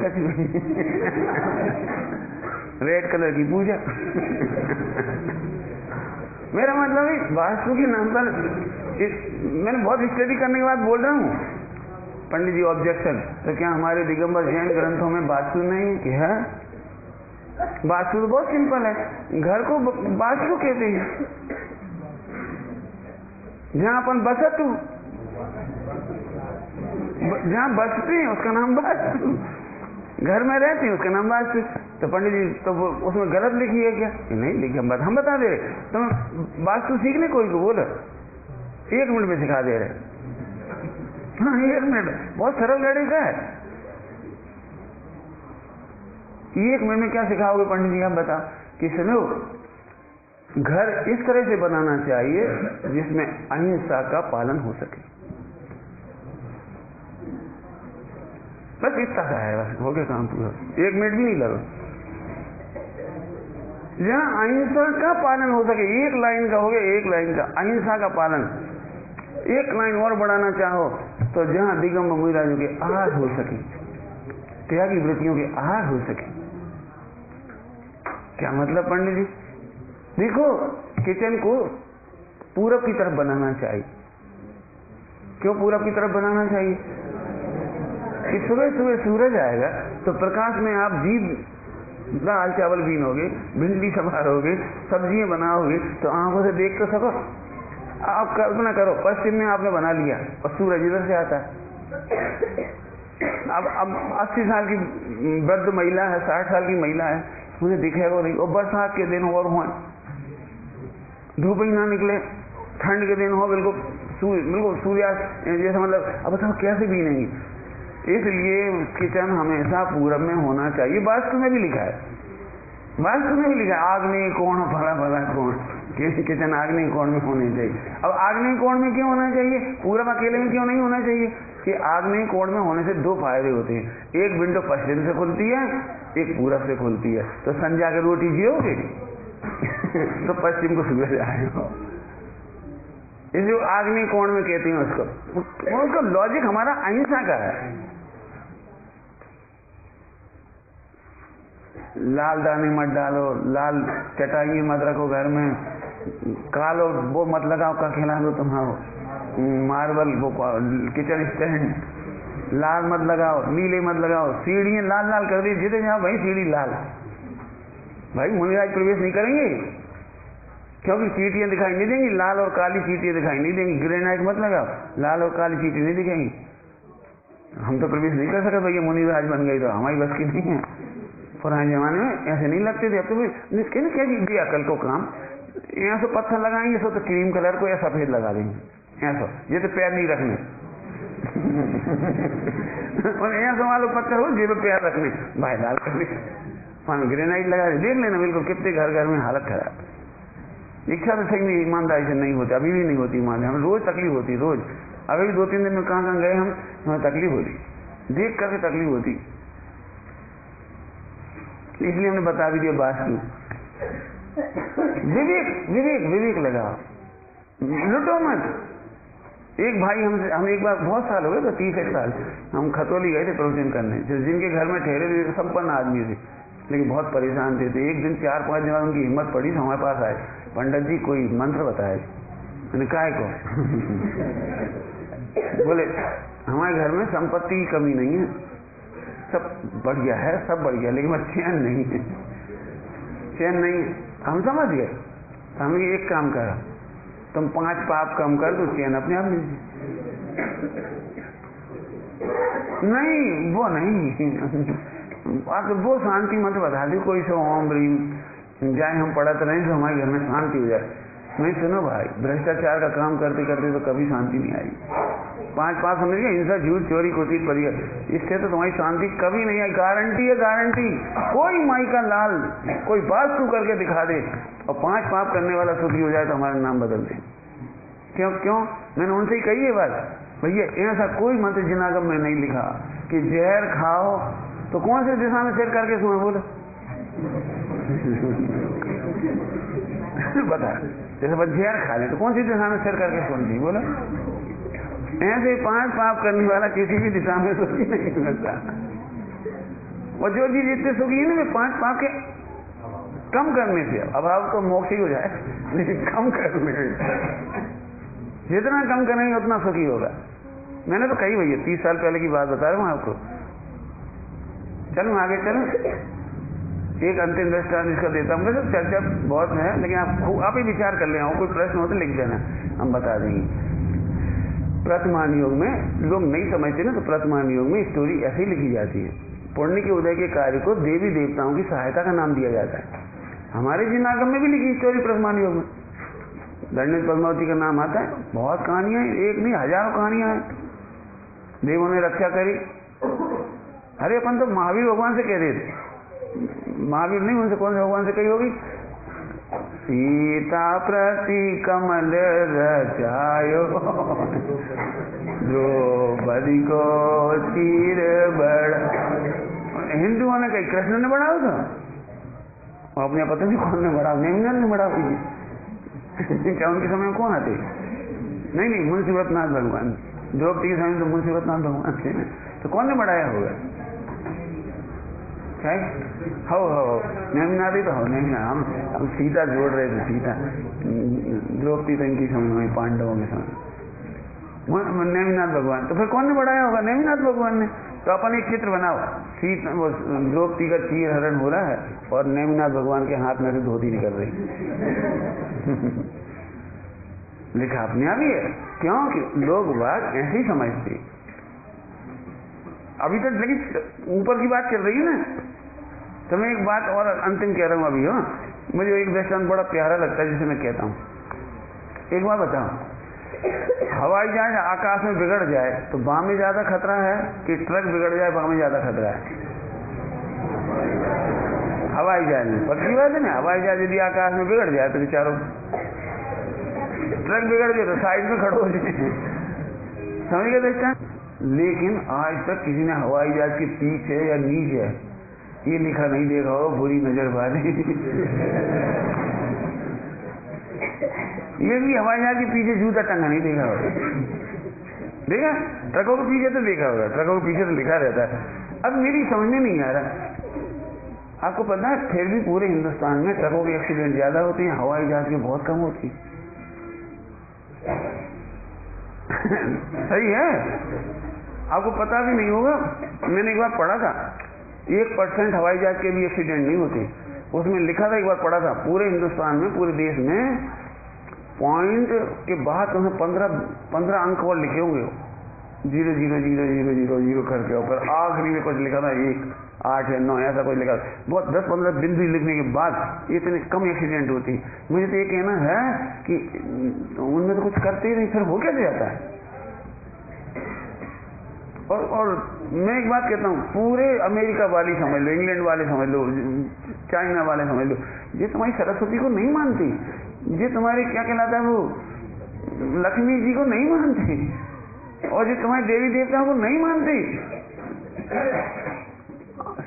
रेड कलर की पूजा। मेरा मतलब है वास्तु के नाम पर मैंने बहुत स्टडी करने के बाद बोल रहा हूँ। पंडित जी ऑब्जेक्शन, तो क्या हमारे दिगंबर जैन ग्रंथों में वास्तु नहीं? क्या वास्तु तो बहुत सिंपल है, घर को वास्तु कहते हैं। जहां अपन बसतु, जहां बसते हैं उसका नाम वास्तु, घर में रहते हैं उसका नाम वास्तु। तो पंडित जी तो उसमें गलत लिखी है क्या? नहीं लिखी, हम बता दे रहे। तो वास्तु सीखने कोई को बोलो, 1 मिनट में सिखा दे रहे। हाँ 1 मिनट, बहुत सरल गणित है। 1 मिनट में क्या सिखाओगे पंडित जी? आप बताओ कि सुनो, घर इस तरह से बनाना चाहिए जिसमें अहिंसा का पालन हो सके। बस इतना सा है, बस हो गया काम पूरा। 1 मिनट भी नहीं लगा। जहां अहिंसा का पालन हो सके, 1 लाइन का हो गया, 1 लाइन का अहिंसा का पालन। 1 लाइन और बढ़ाना चाहो तो जहां दिगंबर मुनिराजों के आहार हो सके, त्यागी वृत्तियों के आहार हो सके। क्या मतलब पंडित जी? देखो, किचन को पूरब की तरफ बनाना चाहिए। क्यों पूरब की तरफ बनाना चाहिए? कि सुबह सुबह सूरज आएगा तो प्रकाश में आप जीभ दाल चावल बीनोगे, भिंडी संभालोगे, सब्जियां बनाओगे, तो आंखों से देख तो सको। आप कल्पना करो, पश्चिम में आपने बना लिया और सूरज इधर से आता है। अब 80 साल की वृद्ध महिला है, 60 साल की महिला है, मुझे दिखेगा नहीं। और बरसात के दिन और हो, धूप ही ना निकले, ठंड के दिन हो, बिल्कुल सूर्यास्त जैसा, मतलब अब बताओ कैसे बीनेंगी? इसलिए किचन हमेशा पूरब में होना चाहिए। वास्तु में भी लिखा है, वास्तु में भी लिखा है आग्नेय कोण, फला कोण, किचन आग्नेय कोण में होनी चाहिए। अब आग्नेय कोण में क्यों होना चाहिए? पूरब अकेले में क्यों नहीं होना चाहिए? कि आग्नेय कोण में होने से 2 फायदे होते हैं। एक विंडो पश्चिम से खुलती है, एक पूरब से खुलती है। तो संजा के रोटी जियोगे तो पश्चिम को सूरज आएगा। जो आग्नेय कोण में कहते हैं उसको लॉजिक हमारा अहिंसा का है। लाल दाने मत डालो, लाल चटाई मत रखो घर में, कालो वो मत लगाओ का खिला दो तुम्हारो, मार्बल वो किचन स्टैंड लाल मत लगाओ, नीले मत लगाओ, सीढ़ियां लाल लाल कर दी, जितने जाओ भाई सीढ़ी लाल। भाई मुनिराज प्रवेश नहीं करेंगे क्योंकि चीटियां दिखाई नहीं देंगी, लाल और काली चीटियां दिखाई नहीं देंगी। ग्रेनाइट मत लगाओ, लाल और काली चीटी नहीं दिखेंगी। हम तो प्रवेश नहीं कर सकते भैया, मुनिराज बन गई तो हमारी बस की नहीं है। पुराने जमाने में ऐसे नहीं लगते थे। अब तो निश्चित क्या कीजिए अकल को काम, यहाँ से पत्थर लगाएंगे तो क्रीम कलर को या सफेद लगा देंगे, ऐसा ये तो पैर नहीं रखने और यहाँ से मालो पत्थर हो जेब पैर रखने, भाई लाल कर ग्रेनाइट लगा दे। देख लेना बिल्कुल कितने घर घर में हालत खराब। इच्छा तो सही नहीं, ईमानदारी से नहीं होती, अभी भी नहीं होती ईमानदारी। हमें रोज तकलीफ होती, रोज। अभी 2-3 दिन में कहाँ गए हम, हमें तकलीफ होती, देख करके तकलीफ होती। इसलिए हमने बता भी दिया वास्तु। विवेक विवेक विवेक लगाओ, लुटो मत। एक भाई हम एक बार, बहुत साल हो गए, तो 30 साल, हम खतौली गए थे प्रवचन करने, जिनके घर में ठहरे थे संपन्न आदमी थे, लेकिन बहुत परेशान थे। तो एक दिन 4-5 दिन बाद उनकी हिम्मत पड़ी तो हमारे पास आए, पंडित जी कोई मंत्र बताए। मैंने काय को बोले हमारे घर में संपत्ति की कमी नहीं है, सब बढ़िया है, सब बढ़िया, लेकिन चैन नहीं है, चैन नहीं है। हम समझ गए। हमने एक काम करा, तुम 5 पाप कम कर दो, चैन अपने आप मिल जाए। नहीं वो नहीं, वो शांति मंत्र बता दी कोई सो ओम ब्रीम जाए, हम पढ़ते रहें तो हमारे घर में शांति हो जाए। नहीं सुनो भाई, भ्रष्टाचार का काम करते करते तो कभी शांति नहीं आई। 5 पाप समझ गए, हिंसा, झूठ, चोरी, कुर्सी, परिया, इससे तो तुम्हारी शांति कभी नहीं आई। गारंटी है, गारंटी। कोई माई का लाल कोई बात तू करके दिखा दे और 5 पाप करने वाला सुखी हो जाए तो हमारा नाम बदल दे। क्यों? मैंने उनसे ही कही है बात, भैया ऐसा कोई मंत्र जिनागम में नहीं लिखा कि जहर खाओ तो कौन से दिशा में सिर करके सोए, बोलो बता। जैसे बस जहर खा ले तो कौन सी दिशा में सिर करके सोन दी, बोलो। ऐसे 5 पाप करने वाला किसी भी दिशा में सुखी नहीं मिलता। और जो चीज इतने सुखी है ना, 5 पाप के कम करने से, अभाव तो मोक्ष ही हो जाए, लेकिन कम करने में, जितना कम करेंगे उतना सुखी होगा। मैंने तो कही भैया 30 साल पहले की बात बता रहा हूँ आपको। चलो आगे चलो, एक अंतिम दृष्टांत इसका देता हूँ। वैसे चर्चा बहुत है, लेकिन आप ही विचार कर ले, कोई प्रश्न हो तो लिख देना, हम बता देंगे। वर्तमान योग में लोग नहीं समझते ना, तो वर्तमान योग में स्टोरी ऐसे ही लिखी जाती है। पुण्य के उदय के कार्य को देवी देवताओं की सहायता का नाम दिया जाता है। हमारे जिनागम में भी लिखी स्टोरी वर्तमान योग में, दंडित पद्मावती का नाम आता है। बहुत कहानियां हैं, एक नहीं हजारों कहानियां हैं। देवों ने रक्षा करी। अरे अपन तो महावीर भगवान से कह रहे थे, महावीर नहीं, उनसे कौन से भगवान से कही होगी? सीता प्रति कमल रचायो द्रौपदी को चीर बड़ा। हिंदुओं ने कही, कृष्ण ने बढ़ाओ था, अपने पता नहीं कौन ने बढ़ाओ, नेमिनाथ ने बढ़ाओ। क्या उनके समय में कौन आते? नहीं, मुंशीवतनाथ भगवान। द्रौपदी के समय में तो मुंशीवतनाथ भगवान थे, तो कौन ने बढ़ाया होगा? हो नेमिनाथ ही तो हो, नेमिनाथ। हम सीता जोड़ रहे थे, सीता द्रौपदी तो इनकी समय में, पांडवों के समय, नेमिनाथ भगवान। तो फिर कौन ने बढ़ाया होगा? नेमिनाथ भगवान ने। तो अपन एक चित्र बनाओ, सीता वो द्रौपदी का चीर हरण हो रहा है और नेमिनाथ भगवान के हाथ में से धोती निकल रही। लिखा अपने आप ही है। क्योंकि लोग बात ऐसे ही समझते। अभी तक लेकिन ऊपर की बात चल रही है ना, तो मैं एक बात और अंतिम कह रहा हूं अभी। हो मुझे एक दृष्टांत बड़ा प्यारा लगता है, जिसे मैं कहता हूं। एक बात बताओ, हवाई जहाज आकाश में बिगड़ जाए तो बाम में ज्यादा खतरा है कि ट्रक बिगड़ जाए बाम में ज्यादा खतरा है? हवाई जहाज में पक्की बात है ना। हवाई जहाज यदि आकाश में बिगड़ जाए तो बेचारों, ट्रक बिगड़ जाए तो साइड में खड़े हो जाए, समझ गए दृष्टांत? लेकिन आज तक किसी ने हवाई जहाज के पीछे या नीचे ये लिखा नहीं देखा हो, बुरी नजर वाले। ये भी हवाई जहाज के पीछे जूता टंगा नहीं देखा होगा, देखा? ट्रकों के पीछे तो देखा होगा, ट्रकों के पीछे तो लिखा रहता है। अब मेरी समझ में नहीं आ रहा, आपको पता है फिर भी पूरे हिंदुस्तान में ट्रकों के एक्सीडेंट ज्यादा होते हैं, हवाई जहाज के बहुत कम होती। सही है, आपको पता भी नहीं होगा। मैंने एक बार पढ़ा था 1% हवाई जहाज के भी एक्सीडेंट नहीं होते। उसमें लिखा था, एक बार पढ़ा था, पूरे हिंदुस्तान में, पूरे देश में पॉइंट के बाद 15 अंक और लिखे होंगे, 0000000 करके ऊपर आखिरी में कुछ लिखा था 1, 8 या 9 ऐसा कुछ लिखा। बहुत 10-15 बिंदु लिखने के बाद इतने कम एक्सीडेंट होते हैं। मुझे तो ये कहना है कि उनमें तो कुछ करते ही नहीं, फिर हो कैसे जाता है? और मैं एक बात कहता हूँ, पूरे अमेरिका वाले समझ लो, इंग्लैंड वाले समझ लो, चाइना वाले समझ लो, ये तुम्हारी सरस्वती को नहीं मानती, ये तुम्हारे क्या कहलाता है वो लक्ष्मी जी को नहीं मानती, और ये तुम्हारे देवी देवताओं को नहीं मानती।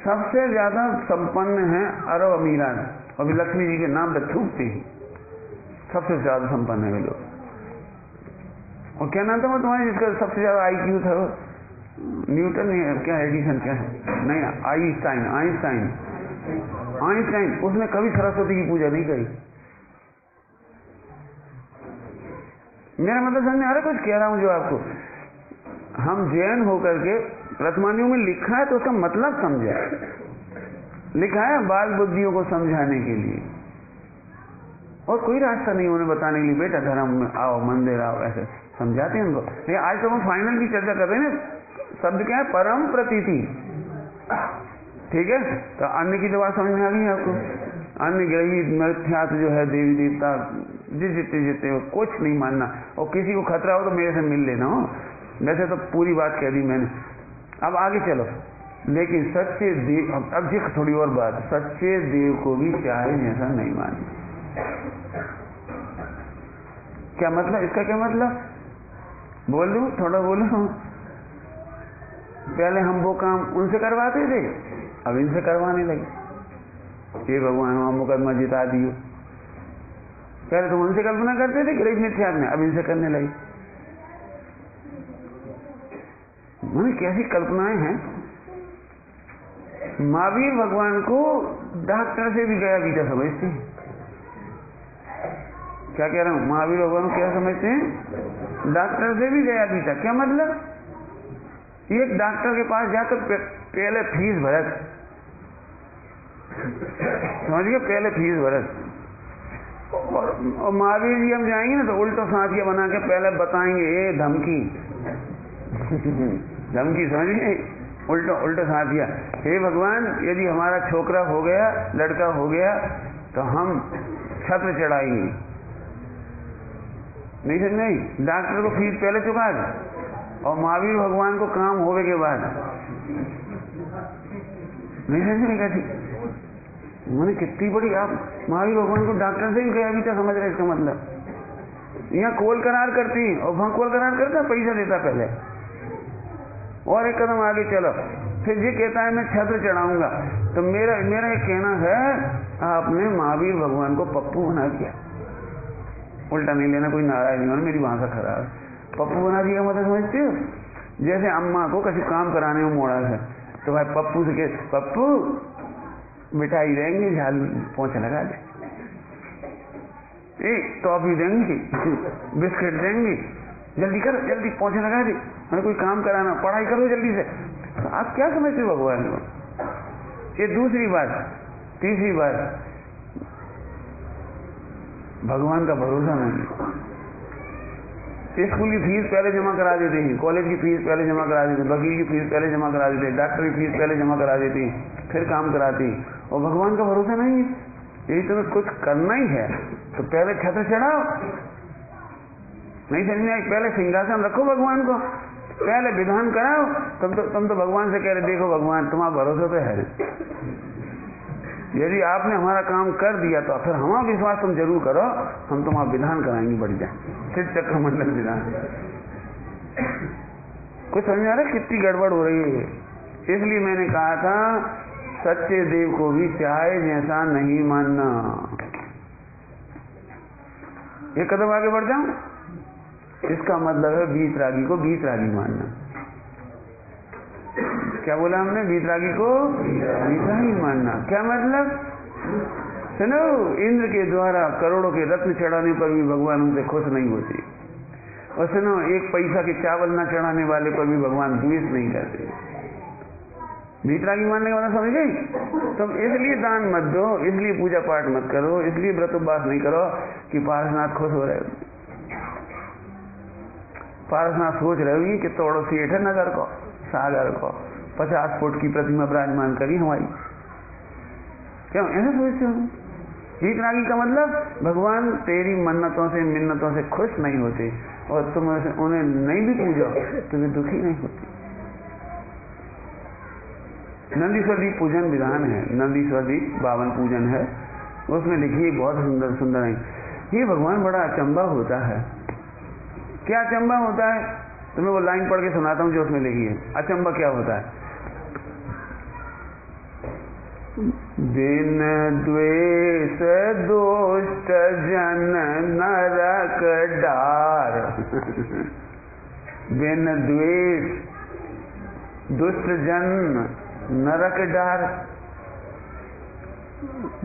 सबसे ज्यादा संपन्न है अरब अमीरान, और लक्ष्मी जी के नाम पर थूकते हैं। सबसे ज्यादा संपन्न है वे लोग। और क्या नाम था वो तुम्हारे जिसका सबसे ज्यादा IQ था? न्यूटन नहीं है क्या, एडिसन क्या है, नहीं आइंस्टाइन। आइंस्टाइन उसने कभी सरस्वती की पूजा नहीं करी। मेरा मतलब समझ में आ रहा है कुछ कह रहा हूं जो आपको? हम जैन होकर के प्रथमानियों में लिखा है तो उसका मतलब समझा, लिखा है बाल बुद्धियों को समझाने के लिए, और कोई रास्ता नहीं उन्हें बताने के लिए बेटा धर्म में आओ, मंदिर आओ, ऐसे समझाते हैं उनको। आज तो हम फाइनल की चर्चा कर रहे हैं ना, शब्द क्या है? परम प्रतीति। ठीक है, तो अन्य की तो बात समझ में आ गई आपको। अन्य ग्रही मिथ्यात्व जो है, देवी देवता जितने कुछ नहीं मानना, और किसी को खतरा हो तो मेरे से मिल लेना हो। वैसे तो पूरी बात कह दी मैंने, अब आगे चलो। लेकिन सच्चे देव, अब जी थोड़ी और बात, सच्चे देव को भी चाहे जैसा नहीं मानना। क्या मतलब? इसका क्या मतलब? बोल दूं, थोड़ा बोलूं। पहले हम वो काम उनसे करवाते थे, अब इनसे करवाने लगे। ये भगवान हम मुकदमा जिता दियो। पहले तुम उनसे कल्पना करते थे ग्रह मिथ्या में, अब इनसे करने लगे। मैंने कैसी कल्पनाएं हैं। महावीर भगवान को डॉक्टर से भी गया बीता समझते हैं। क्या कह रहा हूं? महावीर भगवान को क्या समझते हैं? डॉक्टर से भी गया बीता। क्या मतलब? एक डॉक्टर के पास जाकर पहले फीस भरत, समझिए, पहले फीस भरत। और महावीर जी हम जाएंगे ना तो उल्टा साथिया बना के पहले बताएंगे ये धमकी धमकी, समझिए, उल्टा साथिया। हे भगवान, यदि हमारा छोकरा हो गया, लड़का हो गया, तो हम छत्र चढ़ाएंगे। नहीं समझ नहीं? डॉक्टर को फीस पहले चुका दे, और महावीर भगवान को काम होने के बाद नहीं समझे कैसी? मैंने कितनी बड़ी, आप महावीर भगवान को डॉक्टर से भी गया भी था समझ रहे? इसका मतलब यहाँ कोल करार करती, और वहां कोल करार करता, पैसा देता पहले। और एक कदम आगे चलो, फिर ये कहता है मैं छत्र चढ़ाऊंगा। तो मेरा एक कहना है, आपने महावीर भगवान को पप्पू बना दिया। उल्टा नहीं लेना, कोई नाराज नहीं होना, मेरी भाषा खराब है। पप्पू बना दिया मतलब समझते हो? जैसे अम्मा को किसी काम कराने में मोड़ा है, तो भाई पप्पू से कह, पप्पू मिठाई देंगे, झाल पोंछा लगा दे, टॉफी देंगे, बिस्किट देंगे, जल्दी करो, जल्दी पोंछा लगा दे, मैंने कोई काम कराना, पढ़ाई करो जल्दी से। तो आप क्या समझते हो भगवान को? ये दूसरी बात। तीसरी बात, भगवान का भरोसा नहीं। स्कूल की फीस पहले जमा करा देते हैं, कॉलेज की फीस पहले जमा करा देते हैं, वकील की फीस पहले जमा करा देते हैं, डॉक्टर की फीस पहले जमा करा देते हैं, फिर काम कराते हैं। और भगवान का भरोसा नहीं है। यदि तुम्हें कुछ करना ही है तो पहले छत्र चढ़ाओ। नहीं समझ में आई? पहले सिंहासन रखो भगवान को, पहले विधान कराओ। तुम तो भगवान से कह रहे, देखो भगवान तुम्हारा भरोसा तो है, यदि आपने हमारा काम कर दिया तो फिर हमारा विश्वास तुम जरूर करो, हम तुम्हारा विधान कराएंगे, बढ़ जाए फिर चक्र मंडल विधान। कुछ समझ आ रहा है कितनी गड़बड़ हो रही है? इसलिए मैंने कहा था सच्चे देव को भी चाहे जैसा नहीं मानना। एक कदम आगे बढ़ जाऊं, इसका मतलब है बीतरागी को बीतरागी मानना। क्या बोला हमने? बीतरागी को बीतरागी मानना। क्या मतलब? सुनो, इंद्र के द्वारा करोड़ों के रत्न चढ़ाने पर भी भगवान उनसे खुश नहीं होते, और सुनो, एक पैसा के चावल न चढ़ाने वाले पर भी भगवान द्वेष नहीं करते। बीतरागी मानने का मतलब समझ गई? तुम इसलिए दान मत दो, इसलिए पूजा पाठ मत करो, इसलिए व्रत उपवास नहीं करो कि पारसनाथ खुश हो रहे हो। पारसनाथ सोच रहे होगी कि तोड़ो सेठ है नगर को, सागर को 50 फुट की प्रतिमा विराजमान करी हमारी। क्यों ऐसा सोचते हो? बीतरागी का मतलब भगवान तेरी मन्नतों से मिन्नतों से खुश नहीं होते, और तुम उन्हें नहीं भी पूजो तो वे दुखी नहीं होते। नंदीश्वर जी पूजन विधान है, नंदीश्वर जी 52 पूजन है, उसमें लिखिए बहुत सुंदर सुंदर है। ये भगवान बड़ा अचंबा होता है। क्या अचंबा होता है? तो मैं वो लाइन पढ़ के सुनाता हूँ जो उसमें लिखी है। अचंबा क्या होता है? दिन द्वेष दुष्ट जन नरक डार बिन द्वेष दुष्ट जन नरक डार,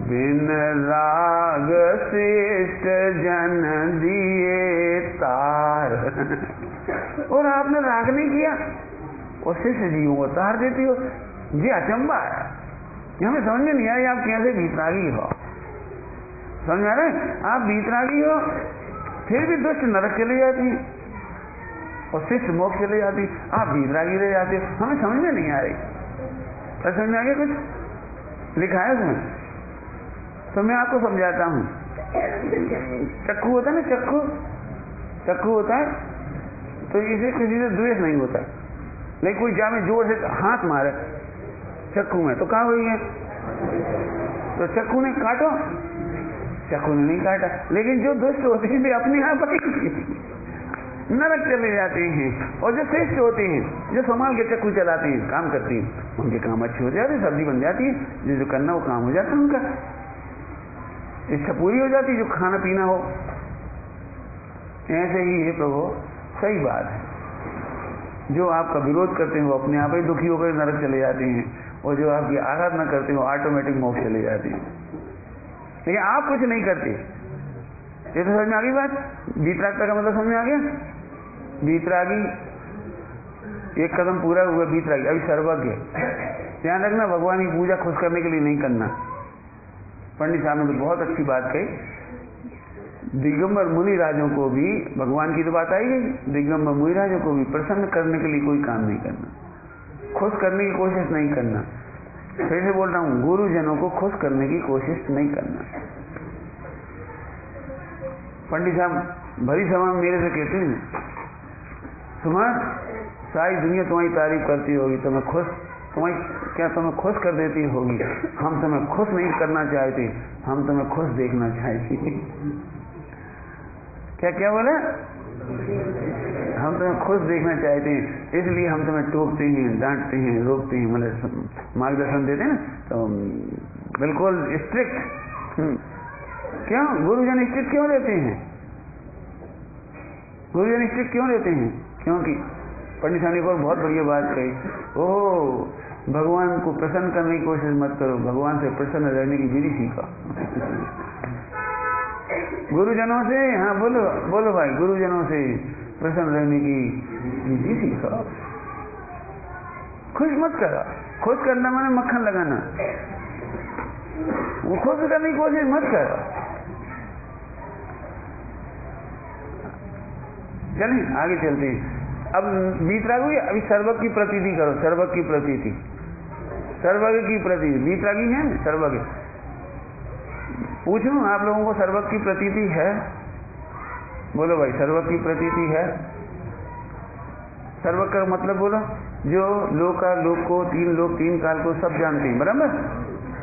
बिन राग श्रेष्ठ जन दिए तार। और आपने राग नहीं किया और शिष्ट जीवों को तार देती हो। जी अचंबा है, हमें समझ में नहीं आया आप कैसे बीतरागी हो। समझ में आ रहा है? आप बीतरागी हो फिर भी दुष्ट नरक चले जाती है और शिष्ट मोक्ष चले जाती है, आप बीतरागी रह जाते हो। हमें समझ में नहीं आ रही। समझ में आ गया? कुछ लिखा है उसमें तो मैं आपको समझाता हूँ। चक्कू होता है ना, चक्कू होता है तो इसे किसी से द्वेष नहीं होता, लेकिन कोई जामे जोर से हाथ मारे चक्कू में तो कहाँ हुई है, तो चक्कू ने काटो, चक्कू ने नहीं काटा। लेकिन जो दुष्ट होते हैं वे अपने आप नरक चले जाते हैं, और जो श्रेष्ठ होते हैं जो संभाल के चक्कू चलाते हैं, काम करते हैं, उनके काम अच्छे हो जाते हैं, सब्जी बन जाती है, जो करना वो काम हो जाता है, उनका इच्छा पूरी हो जाती है, जो खाना पीना हो। ऐसे ही है प्रभु, सही बात है। जो आपका विरोध करते हैं वो अपने आप ही दुखी होकर नरक चले जाते हैं, और जो आपकी आराधना करते हैं वो ऑटोमेटिक मोक्ष चले जाते हैं। लेकिन आप कुछ नहीं करते। ये तो समझ में आ गई बात। बीतरागता का मतलब समझ में आ गया? बीतरागी एक कदम पूरा हुआ, बीतरागी अभी सर्वज्ञ। ध्यान रखना, भगवान की पूजा खुश करने के लिए नहीं करना। पंडित साहब ने तो बहुत अच्छी बात कही। दिगंबर मुनि राजों को भी भगवान की तो बात आई गई, दिगंबर मुनि राजों को भी प्रसन्न करने के लिए कोई काम नहीं करना, खुश करने की कोशिश नहीं करना। फिर से बोल रहा हूं, गुरुजनों को खुश करने की कोशिश नहीं करना। पंडित साहब भरी सभा में मेरे से कहते हैं, सुमन सारी दुनिया तुम्हारी तारीफ करती होगी, तुम्हें खुश कर देती होगी, हम तुम्हें खुश नहीं करना चाहते, हम तुम्हें खुश देखना चाहते। क्या बोले? हम तुम्हें खुश देखना चाहते हैं, इसलिए हम तुम्हें टोकते हैं, डांटते हैं, रोकते हैं, मतलब मार्गदर्शन देते हैं ना, तो बिल्कुल स्ट्रिक्ट। क्यों गुरुजन स्ट्रिक्ट क्यों रहते हैं? गुरुजन स्ट्रिक्ट क्यों रहते हैं? क्योंकि पंडित साहब ने एक और बहुत बढ़िया बात कही, ओह भगवान को प्रसन्न करने की कोशिश मत करो, भगवान से प्रसन्न रहने की विधि सीखो। गुरुजनों से, हाँ बोलो भाई, गुरुजनों से प्रसन्न रहने की विधि सीखो। खुश मत करो, खुश करना माने मक्खन लगाना, वो खुश करने की कोशिश मत करो। चलिए आगे चलते हैं। अब बीतरागी हुई, अभी सर्वज्ञ की प्रतीति करो। सर्वज्ञ की प्रतीति, सर्वज्ञ की प्रतीति, बीतरागी है सर्वज्ञ। पूछूं आप लोगों को, सर्वज्ञ की प्रतीति है? बोलो भाई, सर्वज्ञ की प्रतीति है? सर्वज्ञ का मतलब बोलो, जो लोक को, तीन काल को सब जानते हैं, बराबर?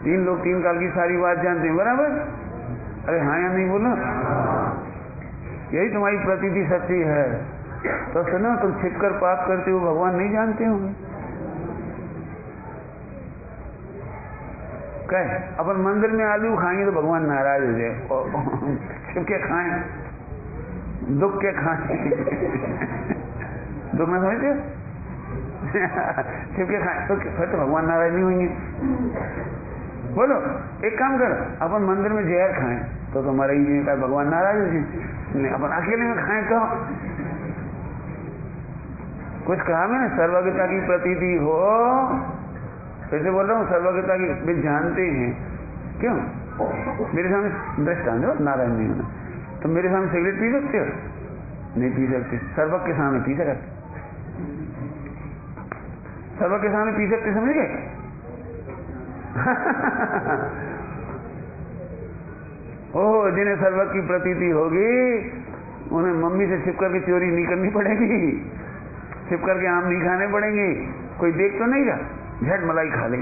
तीन लोक तीन काल की सारी बात जानते हैं, बराबर? अरे हाँ या नहीं बोलो। यही तुम्हारी प्रतीति सच्ची है तो सुनो, तुम छिपकर पाप करते हो, भगवान नहीं जानते होंगे। कहे अपन मंदिर में आलू खाएंगे तो भगवान नाराज हो जाए, छिप के खाएं, दुख के खाएं। दुख ना समझते छिप के खाएं तो फिर तो भगवान नाराज नहीं होंगे। बोलो एक काम करो, अपन मंदिर में जहर खाएं तो तुम्हारा ही का भगवान नाराज हो जाए। अपन अकेले में खाएं तो कुछ कहा मैंने, सर्वज्ञता की प्रतीति हो। फिर से बोल रहा हूँ, सर्वज्ञता की वे जानते हैं। क्यों? मेरे सामने दृष्टांत हो, नारायण नहीं होना, तो मेरे सामने सिगरेट पी सकते हो? नहीं पी सकते। सर्वज्ञ के सामने पी सकते, सर्वज्ञ के सामने पी सकते, समझ गए? ओह, जिन्हें सर्वज्ञ की प्रतीति होगी उन्हें मम्मी से छिप करके चोरी नहीं करनी पड़ेगी, छिप करके आम नहीं खाने पड़ेंगे, कोई देख तो नहीं रहा, झट मलाई खा ले।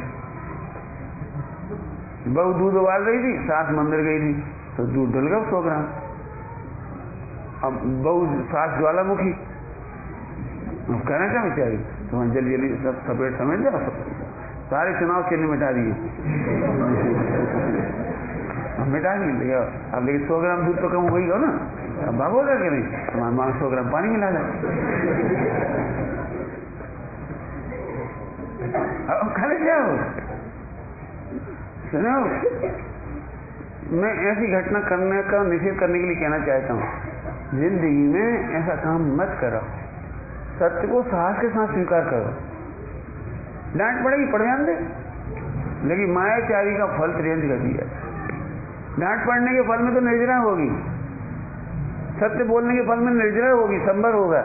बहू दूध उबाल रही थी, सास मंदिर गई थी तो दूध डल गया 100 ग्राम। अब बहू सास ज्वालामुखी, अब कहना क्या बेचारी, तो जल्दी जल्दी सब सपेट समझ जाओ, सारे चुनाव चिन्ह मिटा दिए, मिटा नहीं लिया। अब लेकिन 100 ग्राम दूध तो कम हो गई हो ना, अब भागोगा कि नहीं? हमारे 100 ग्राम पानी मिला जाए। सुनो, मैं ऐसी घटना करने का निषेध करने के लिए कहना चाहता हूँ, जिंदगी में ऐसा काम मत करो, सत्य को साहस के साथ स्वीकार करो। डांट पड़ेगी, पड़ जाने दे, लेकिन मायाचारी का फल त्रियंत गति है। डांट पड़ने के फल में तो निर्जरा होगी, सत्य बोलने के फल में निर्जरा होगी, संबर होगा।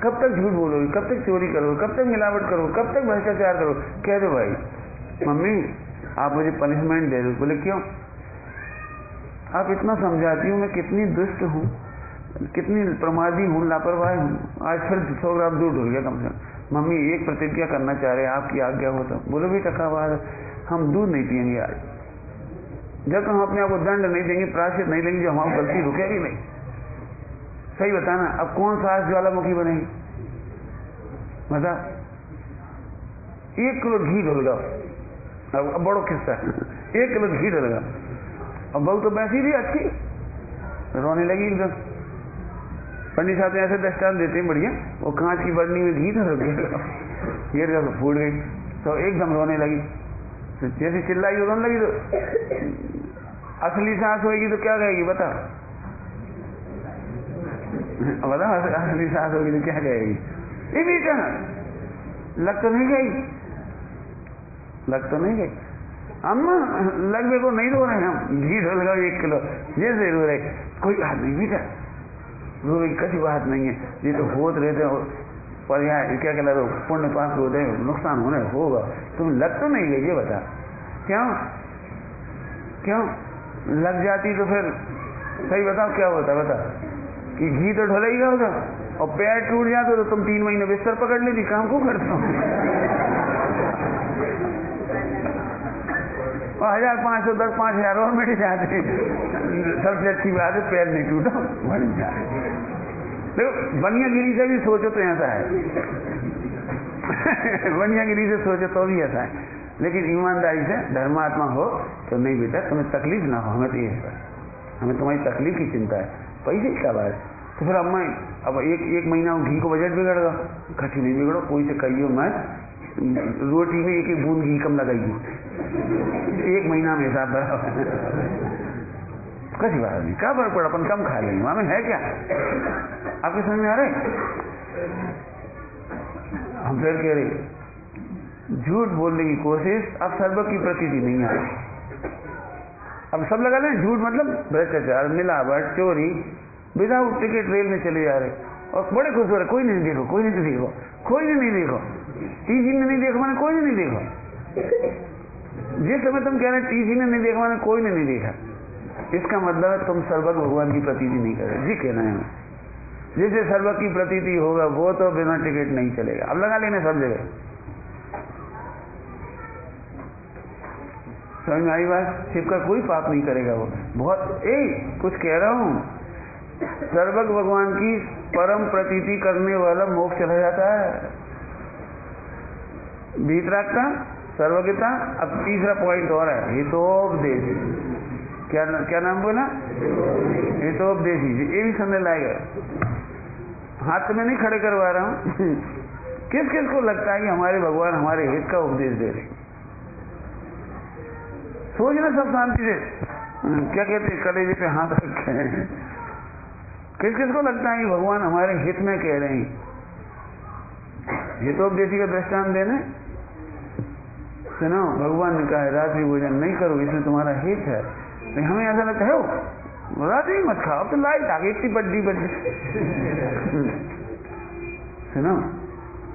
कब तक झूठ बोलोगे, कब तक चोरी करोगे, कब तक मिलावट करोगे, कब तक भ्रष्टाचार करोगे? कह दो भाई, मम्मी आप मुझे पनिशमेंट दे दो। बोले क्यों? आप इतना समझाती हूँ, मैं कितनी दुष्ट हूँ, कितनी प्रमादी हूँ, लापरवाह हूँ, आज फिर 100 ग्राम दूध हो गया कम से कम। मम्मी एक प्रतिज्ञा करना चाह रहे हैं, आपकी आज्ञा हो तो। बोलो भी टका बात, हम दूध नहीं पियेंगे आज, जब तक हम अपने आप को दंड नहीं देंगे, प्रायश्चित नहीं लेंगे, जो हमारी गलती रुकेगी नहीं। सही बताना, अब कौन साहस ज्वालामुखी बनेगी? बता। 1 किलो घी डल गया, अब बड़ो किस्सा, 1 किलो घी डल गया, अब बहू तो वैसी भी अच्छी, रोने लगी एकदम। पंडित साहब ऐसे दृष्टांत देते हैं बढ़िया, वो कांच की बर्नी में घी तो गिर गया, तो फूट गई, तो एकदम रोने लगी। तो जैसे चिल्लाई तो रोने लगी, तो असली सास होगी तो क्या कहेगी? बता बता, असली सास होगी तो क्या कहेगी? ये बेटा लग तो नहीं गई, लग तो नहीं गई अम्मा, लग मेरे को नहीं रो रहे हैं हम, घी ढल गया 1 किलो, जैसे रो रहे, कोई बात नहीं बेटा, रो रही कसी बात नहीं है, ये तो होत रहते पर यहाँ क्या कहला तो पुण्य पाप होते नुकसान होने होगा, तुम लग तो नहीं गई? ये बता। क्यों क्यों लग जाती तो फिर सही बताओ क्या होता? बता कि घी तो ढल ही गया होता, और पैर टूट जाते तो तुम 3 महीने बिस्तर पकड़ लेती, काम को करता हूँ। और 1500 10 5000 और मिट जाते, सबसे अच्छी बात है पैर नहीं टूटा, बढ़ जाए। देखो बनियागिरी से भी सोचो तो ऐसा है, बनियागिरी से सोचो तो भी ऐसा है, लेकिन ईमानदारी से धर्मात्मा हो तो नहीं बेटा तुम्हें तकलीफ ना हो, हमें तो ये है, हमें तुम्हारी तकलीफ की चिंता है, पैसे क्या बात। तो फिर अम्मा अब एक महीना घी को बजट बिगड़ गया, खर्ची नहीं बिगड़ो, कोई से कहियो मत, रोटी में 1 बूंद घी कम लगाइए, 1 महीना में हिसाब बराबर, कैसी बात नहीं, क्या फर्क पड़ा, अपन कम खा लेंगे, हमें है क्या? आपके समझ में आ रहे? हम फिर कह रहे झूठ बोलने की कोशिश, अब सर्व की प्रतीति नहीं आ रही, अब सब लगा लें झूठ मतलब भ्रष्टाचार, मिलावट, चोरी, विदाउट टिकट रेल में चले जा रहे, और बड़े खुश हो रहे, कोई नहीं देखो, कोई नहीं देखो, कोई नहीं देखो, टीवी में नहीं देखो मैंने, कोई नहीं देखो। जिस समय तुम कह रहे टीवी में नहीं देखो मैंने, कोई ने नहीं देखा, इसका मतलब है तुम सर्वज्ञ भगवान की प्रतीति नहीं कर रहे। जी कहना है, जिसे सर्वज्ञ की प्रतीति होगा वो तो बिना टिकट नहीं चलेगा। अब लगा लेने सब जगह, समझ में आई बात? छिपकर कोई पाप नहीं करेगा वो। बहुत कुछ कह रहा हूं, सर्वज्ञ भगवान की परम प्रतीति करने वाला मोक्ष चला जाता है। भीतरागता, सर्वज्ञता। अब तीसरा पॉइंट और है, हितोपदेश। क्या नाम बोला? हितोपदेशी। ये भी सुनने लायक है, हाथ में नहीं खड़े करवा रहा हूं। किस किस को लगता है कि हमारे भगवान हमारे हित का उपदेश दे रहे? सोचना सब शांति से, क्या कहते हैं, कलेजे पे हाथ रखे हैं। किस किस को लगता है कि भगवान हमारे हित में कह रहे हैं? हितोपदेशी का दृष्टांत देने सुनो, भगवान ने कहा है रात्रि भोजन नहीं करो, इसमें तुम्हारा हित है। नहीं, हमें ऐसा लगता है हो रात्रि मत खाओ, अब तो लाइट आ गई, इतनी बड्डी सुनो,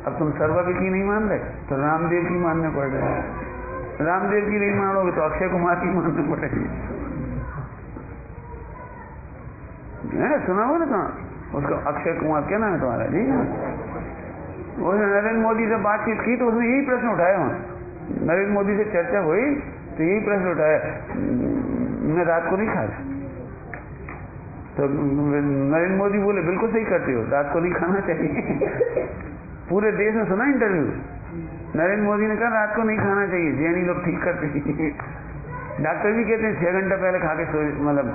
अब तुम सर्वज्ञ की नहीं मान रहे तो रामदेव की मानने पड़ रहे, रामदेव की नहीं मानोगे तो अक्षय कुमार की मानने पड़ेगी। सुना हो ना उसका, अक्षय कुमार क्या नाम है तुम्हारा जी? उसने नरेंद्र मोदी से बातचीत की तो उसने यही प्रश्न उठाया, नरेंद्र मोदी से चर्चा हुई तो यही प्रश्न उठाया, मैं रात को नहीं खाता। तो नरेंद्र मोदी बोले बिल्कुल सही करते हो, रात को नहीं खाना चाहिए। पूरे देश में सुना इंटरव्यू, नरेंद्र मोदी ने कहा रात को नहीं खाना चाहिए, जैनी लोग ठीक करते हैं। डॉक्टर भी कहते हैं 6 घंटा पहले खा के मतलब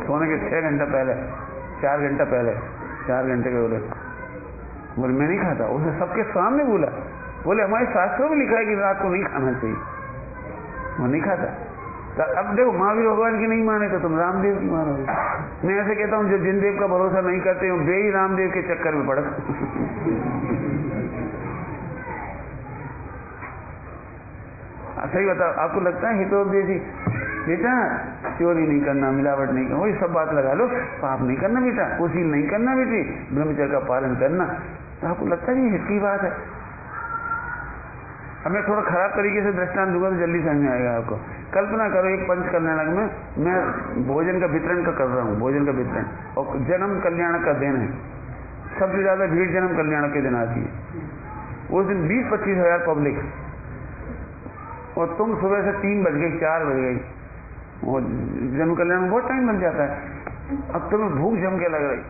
सोने के 6 घंटा पहले, 4 घंटा पहले, 4 घंटे के बोले मैं नहीं खाता। उसने सबके सामने बोला, बोले हमारे शास्त्रों में लिखा है कि रात को नहीं खाना चाहिए, वो नहीं खाता। तो अब देखो महावीर भगवान की नहीं माने तो तुम रामदेव की मानोगे। मैं ऐसे कहता हूँ जो जिन देव का भरोसा नहीं करते हो वे ही रामदेव के चक्कर में पड़े। सही बताओ, आपको लगता है हितोपदेशी बेटा चोरी नहीं करना, मिलावट नहीं करना, वही सब बात लगा लो, पाप नहीं करना बेटा, कुशील नहीं करना बेटी, ब्रह्मचर्य का पालन करना, तो आपको लगता है ये हित की बात है। अब मैं थोड़ा खराब तरीके से दृष्टांत दूंगा तो जल्दी समझ में आएगा आपको। कल्पना करो एक पंच कल्याणक में मैं भोजन का वितरण का कर रहा हूँ, भोजन का वितरण, और जन्म कल्याणक का दिन है, सबसे ज्यादा भीड़ जन्म कल्याणक के दिन आती है। उस दिन 20-25 हजार पब्लिक, और तुम सुबह से 3 बज गई 4 बज गई, वो जन्म कल्याण में बहुत टाइम लग जाता है। अब तुम्हें भूख जम के लग रही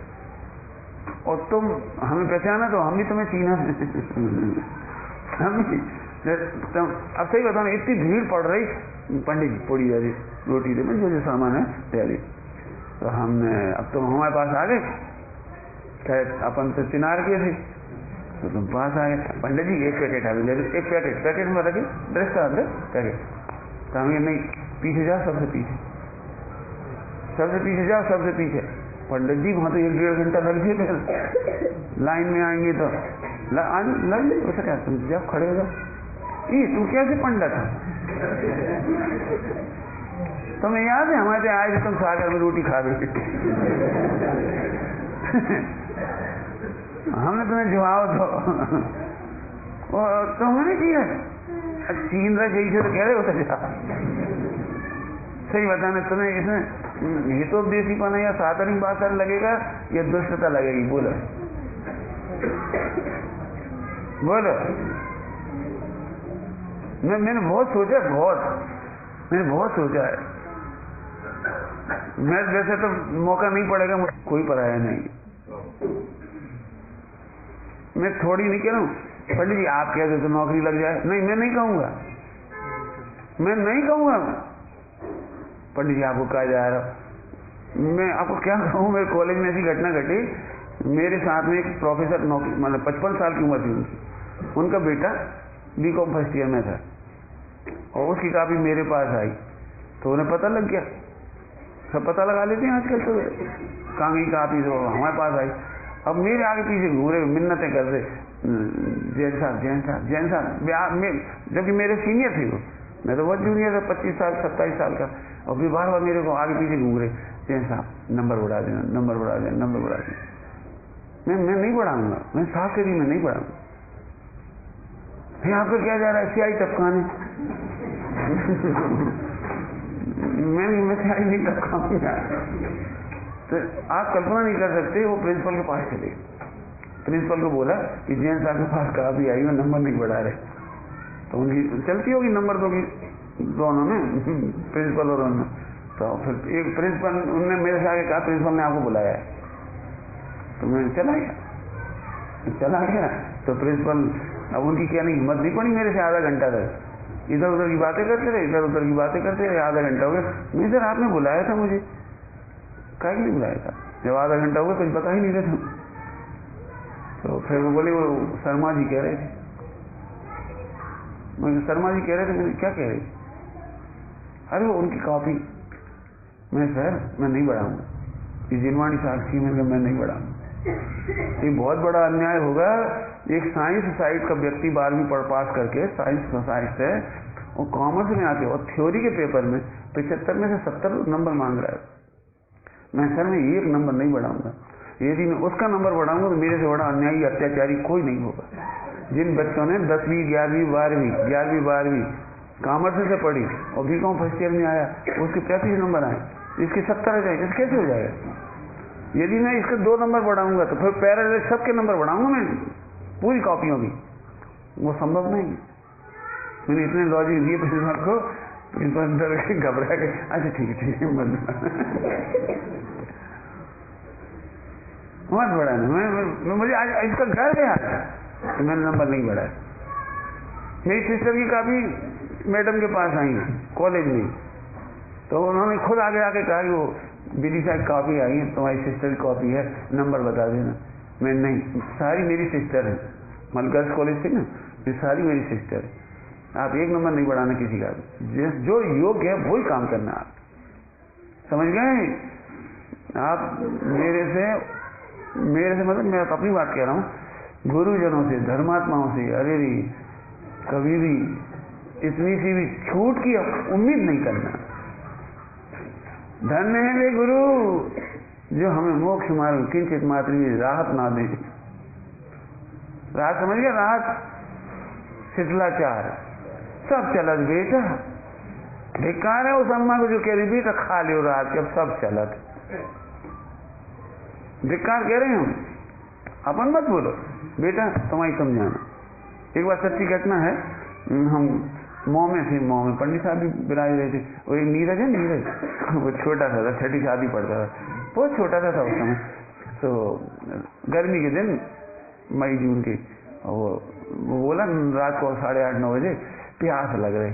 और तुम हमें पहचाना तो हम भी तुम्हें चीना हम अब सही बताओ, इतनी भीड़ पड़ रही, पंडित जी पूड़ी जा रही, रोटी दे, जो जो सामान है तैयारी, तो हमने अब तुम हमारे पास आ गए, शायद अपन से चिनार किए थे, तो तुम पास आ गए, पंडित जी एक पैकेट आ गए, एक पैकेट में रखे ड्रेस का पैकेट, तो हमें नहीं, पीछे जाओ, सबसे पीछे जाओ, सबसे पीछे। पंडित जी वहां तो 1-1.5 घंटा लग जाए, लाइन में आएंगे तो लग वैसे क्या, तुम जब खड़े हो जाओ, ये तू कैसे पंडित है? तुम्हें याद है हमारे आए थे, तुम सागर में रोटी खा गए हमने तुम्हें जवाब दो, तुमने किया चीन रह गई तो कह रहे होता जा। सही बताना, तुम्हें इसमें हितोपदेशी पना या साधारण बात लगेगा या दुष्टता लगेगी? बोलो बोलो। मैंने बहुत सोचा, मैंने बहुत सोचा है। मैं वैसे तो मौका नहीं पड़ेगा, मुझे कोई पराया नहीं, मैं थोड़ी नहीं कह रहा हूँ पंडित जी आप कह दे तो नौकरी लग जाए, नहीं मैं नहीं कहूंगा, मैं नहीं कहूंगा पंडित जी आपको कहा जा रहा। मैं आपको क्या कहूँ, मेरे कॉलेज में ऐसी घटना घटी, मेरे साथ में एक प्रोफेसर नौकरी, मतलब 55 साल की उम्र थी उनकी, उनका बेटा बीकॉम फर्स्ट ईयर में था और उसकी कॉपी मेरे पास आई तो उन्हें पता लग गया, सब पता लगा लेते हैं आजकल, तो कहाँ गई कॉपी, तो हमारे पास आई। अब मेरे आगे पीछे घूरे, मिन्नतें कर रहे, जैन साहब, जबकि मेरे सीनियर थे वो, मैं तो बहुत जूनियर था, 25 साल 27 साल का, और भी बार बार मेरे को आगे पीछे घूम रहे, जैन साहब नंबर बढ़ा देना, नंबर बढ़ा देना, नंबर बढ़ा देना। मैं नहीं बढ़ाऊंगा, मैं साफ के दिन में नहीं बढ़ाऊंगा। आपको क्या जा रहा है सियाई टपकाने मैं सियाई नहीं टपकाऊंगा। तो आप कल्पना नहीं कर सकते, वो प्रिंसिपल के पास चले, प्रिंसिपल को बोला कि जैन साहब के पास कहा भी आई हो, नंबर नहीं बढ़ा रहे, तो उनकी चलती होगी नंबर तो दोनों ने, प्रिंसिपल और उन्होंने। तो फिर एक प्रिंसिपल, उनने मेरे से आगे कहा प्रिंसिपल ने आपको बुलाया है, तो मैं चला गया। तो प्रिंसिपल, अब उनकी क्या नहीं हिम्मत नहीं पड़ी, मेरे से आधा घंटा तक इधर उधर की बातें करते रहे, इधर उधर की बातें करते रहे, आधा घंटा हो गया। नहीं सर आपने बुलाया था मुझे, क्या नहीं बुलाया था, जब आधा घंटा हो गया कुछ बता ही नहीं रहे थे। तो फिर वो बोले वो शर्मा जी कह रहे थे, मैं शर्मा जी कह रहे थे, क्या कह रहे? अरे वो उनकी कॉपी। मैं सर मैं नहीं बढ़ाऊंगा, ये जिनवाणी साक्षी में मैं नहीं बढ़ाऊंगा, ये बहुत बड़ा अन्याय होगा। एक साइंस सोसाइटी का व्यक्ति 12वीं पास करके साइंस सोसाइटी से और कॉमर्स में आके और थ्योरी के पेपर में 75 में से 70 नंबर मांग रहा है। मैं सर मैं 1 नंबर नहीं बढ़ाऊंगा, यदि मैं उसका नंबर बढ़ाऊंगा तो मेरे से बड़ा अन्यायी अत्याचारी कोई नहीं होगा। जिन बच्चों ने 10वीं 11वीं 12वीं कॉमर्स से पढ़ी और बीकॉम फर्स्ट ईयर में आया, उसके 35 नंबर आए, इसके 70 आ जाए, कैसे हो जाएगा? यदि मैं इसके 2 नंबर बढ़ाऊंगा तो फिर पैरेलल सबके नंबर बढ़ाऊंगा मैं, पूरी कॉपियों की, वो संभव नहीं। मैंने इतने लॉजिक दिए प्रिंसिपल को, प्रिंसिपल घबरा गए, अच्छा ठीक है मत बढ़ाना। मैं मुझे आज इसका गर्व है तो मैंने नंबर नहीं बढ़ाया। मेरी सिस्टर की कॉपी मैडम के पास आई है कॉलेज में, तो उन्होंने खुद आगे आके कहा कि वो बीडी साहब कॉपी आई है, तुम्हारी सिस्टर की कॉपी है, नंबर बता देना। मैं नहीं, सारी मेरी सिस्टर है, मतलब गर्ल्स कॉलेज थी ना, ये सारी मेरी सिस्टर है। आप एक नंबर नहीं बढ़ाना किसी का, जो योग्य है वही काम करना। आप समझ गए? आप मेरे से मतलब मैं अपनी बात कह रहा हूँ, गुरुजनों से, धर्मात्माओं से अरे रे कभी भी इतनी सी भी छूट की उम्मीद नहीं करना। धन्य है वे गुरु जो हमें मोक्ष मार्ग किंचित मात्र भी राहत ना दे। राहत समझ गया? राहत शिथिलाचार सब चलत बेटा। बेकार है उस अम्मा को जो कह रही बेटा खा लियो रात के, अब सब चलत। बेकार कह रहे हैं हम, अपन मत बोलो बेटा, तुम्हारी समझाना। एक बार सच्ची घटना है, हम मौ में पंडित साहब भी बिराज रहे थे। वो एक नीरज है, नीरज वो छोटा सा था, छठी शादी पढ़ता था, बहुत छोटा सा था उस समय। तो गर्मी के दिन मई जून के, वो बोला रात को 8:30-9 बजे प्यास लग रही,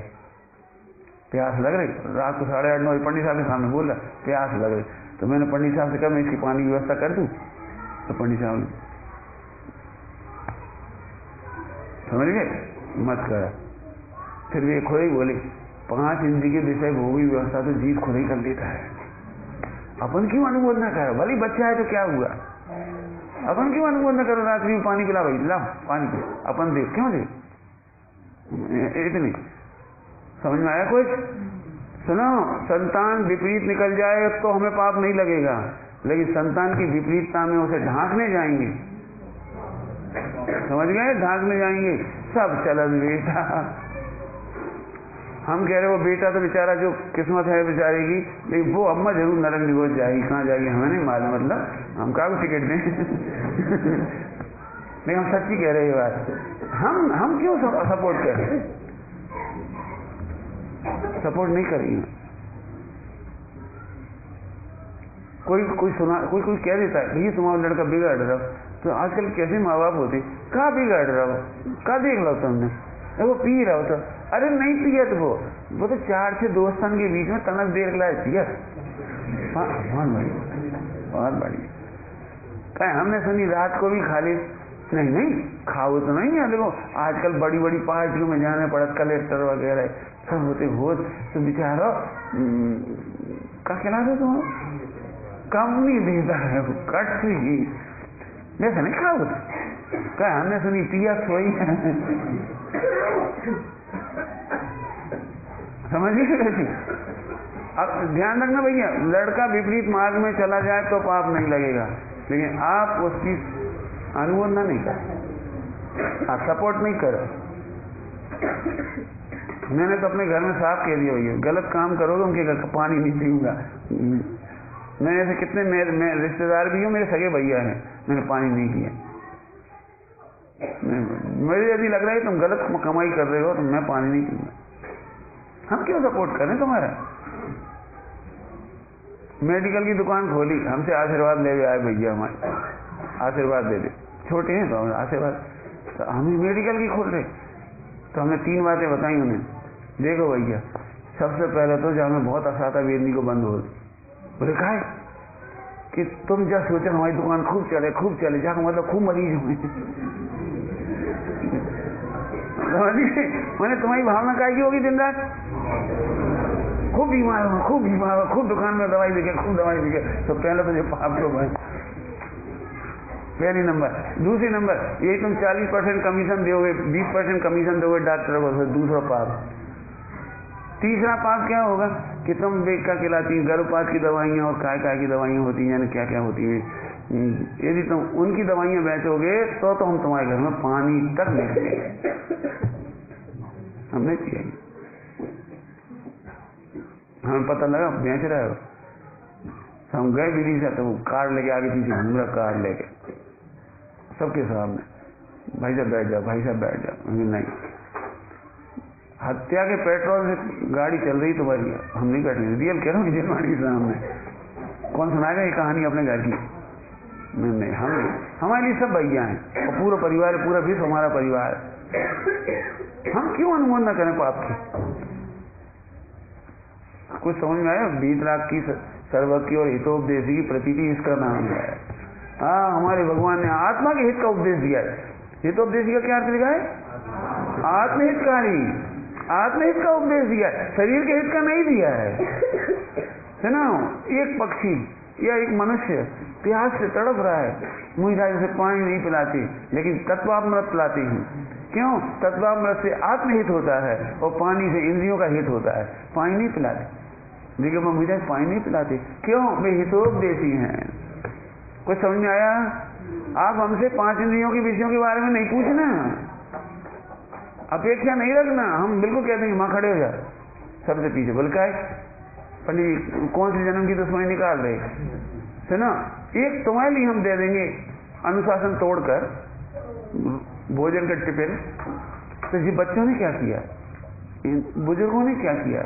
रात को 8:30-9 बजे पंडित साहब के सामने बोल रहा प्यास लग रही। तो मैंने पंडित साहब से कहा मैं इसकी पानी की व्यवस्था कर दूं? तो पंडित साहब ने समझ गए मत करा। फिर वे खुद ही बोले 5 इंद्रिय के विषय भोगी व्यवस्था तो जीव खुद ही कर लेता है, अपन क्यों अनुमोदन करो? भले बच्चा है तो क्या हुआ, अपन क्यों अनुमोदन करो? रात्रि में पानी पिला भाई, ला पानी पिला, अपन दे क्यों दे? इतनी समझ में आया कुछ? सुनो, संतान विपरीत निकल जाए तो हमें पाप नहीं लगेगा, लेकिन संतान की विपरीतता में उसे ढांकने जाएंगे, समझ गए? ढांकने जाएंगे, सब चलन बेटा। हम कह रहे वो बेटा तो बेचारा जो किस्मत है बेचारे की, लेकिन वो अम्मा जरूर नरक निगोज जाएगी। कहाँ जाएगी हमें नहीं मालूम, मतलब हम क्या टिकट दें। नहीं, हम सच्ची कह रहे हैं बात। हम क्यों सपोर्ट कर रहे? सपोर्ट नहीं करेंगे। कोई सुना, कोई कह देता है भैया तुम्हारा लड़का बिगड़ रहा, तो आजकल कैसे माँ बाप होते, कहाँ बिगड़ रहा हो, कहाँ देख लो तुमने, वो पी रहा हो तो, अरे नहीं पिया तो वो तो 4 से दोस्तन के बीच में तनक देर लाए पिया। बहुत बढ़िया। कहे हमने सुनी रात को भी खा ले, नहीं खाओ तो नहीं है। देखो आजकल बड़ी बड़ी पार्टियों में जाने पड़ा, कलेक्टर वगैरह सब होते हो, तो बेचारा क्या खिलाते तुम, कम नहीं देता है वो, कट ही जैसा नहीं खाओ। क्या हमने सुनी पिया सोई है। समझिए कैसी? अब ध्यान रखना भैया, लड़का विपरीत मार्ग में चला जाए तो पाप नहीं लगेगा, लेकिन आप उसकी अनुमोदन नहीं कर, आप सपोर्ट नहीं करो। मैंने तो अपने घर में साफ कह दिया भैया, गलत काम करोगे उनके घर का पानी नहीं पीऊंगा। मैंने ऐसे कितने मेरे रिश्तेदार भी हो, मेरे सगे भैया हैं, मैंने पानी नहीं पिया। मुझे यदि लग रहा है तुम गलत कमाई कर रहे हो तो मैं पानी नहीं पीऊंगा। हम क्यों सपोर्ट करें तुम्हारा? मेडिकल की दुकान खोली, हमसे आशीर्वाद ले आए भैया, हमारे आशीर्वाद दे दे, छोटे हैं तो हमें आशीर्वाद, तो हम मेडिकल की खोल रहे। तो हमने 3 बातें बताई उन्हें, देखो भैया सबसे पहले तो जब हमें बहुत असाता वेदनी को बंद हो, बोले कहा कि तुम जब सोचे हमारी दुकान खूब चले जाकर मतलब खूब मरीज हुए। मैंने तुम्हारी भावना क्या की होगी दिन रात, खूब बीमार हो, खूब दुकान में दवाई देखे, खूब दवाई देखे। तो पहले तो ये पाप को भाई, पहली नंबर। दूसरी नंबर, यही तुम 40% कमीशन दोगे, 20% कमीशन दोगे डॉक्टर को, दूसरा पाप। तीसरा पाप क्या होगा कि तुम बेका खिलाती, गर्भपात की दवाइयाँ और काय की दवाइयाँ होती हैं, क्या क्या होती हैं, यदि तुम उनकी दवाइयाँ बेचोगे तो हम तुम्हारे घर में पानी तक नहीं पिएंगे। हमने पिया, हमें पता लगा बेच रहे हो, तो हम गए विधि से, तो वो कार्ड लेके आगे पीछे घूम रहा, कार्ड लेके सबके सामने, भाई साहब बैठ जाओ। नहीं, हत्या के पेट्रोल से गाड़ी चल रही तुम्हारी, हम नहीं बैठे, रियल कह रहा हूँ के सामने। कौन सुनाएगा ये कहानी अपने घर की? नहीं, हम हमारे लिए सब भैया हैं और पूरा परिवार, पूरा विश्व हमारा परिवार है। हम क्यों अनुमोदन न करें पाप की? कुछ समझ में आया? वीतराग की, सर्वज्ञ और हितोपदेशी की प्रतीति, इसका नाम है। हाँ, हमारे भगवान ने आत्मा के हित का उपदेश दिया है। हितोपदेशी का क्या अर्थ लिखा है? आत्महितकारी, आत्महित का उपदेश दिया है, शरीर के हित का नहीं दिया है ना। एक पक्षी या एक मनुष्य प्यास से तड़प रहा है, मुझे से पानी नहीं पिलाती, लेकिन तत्वामृत पिलाती हूँ। क्यों? तत्वामृत से आत्महित होता है और पानी से इंद्रियों का हित होता है। पानी नहीं पिलाते, देखिए मुझे पानी नहीं पिलाते, क्यों? वे हितोपदेशी हैं। कुछ समझ में आया? आप हमसे 5 इंद्रियों के विषयों के बारे में नहीं पूछना, अपेक्षा नहीं रखना। हम बिल्कुल कहते हैं माँ खड़े हो जा, सबसे पीछे बोल का पंडित कौन से जन्म की दुश्मनी निकाल रहे है ना। एक तुम्हारे लिए हम दे देंगे अनुशासन तोड़कर भोजन का टिफिन। तो ये बच्चों ने क्या किया, इन बुजुर्गों ने क्या किया,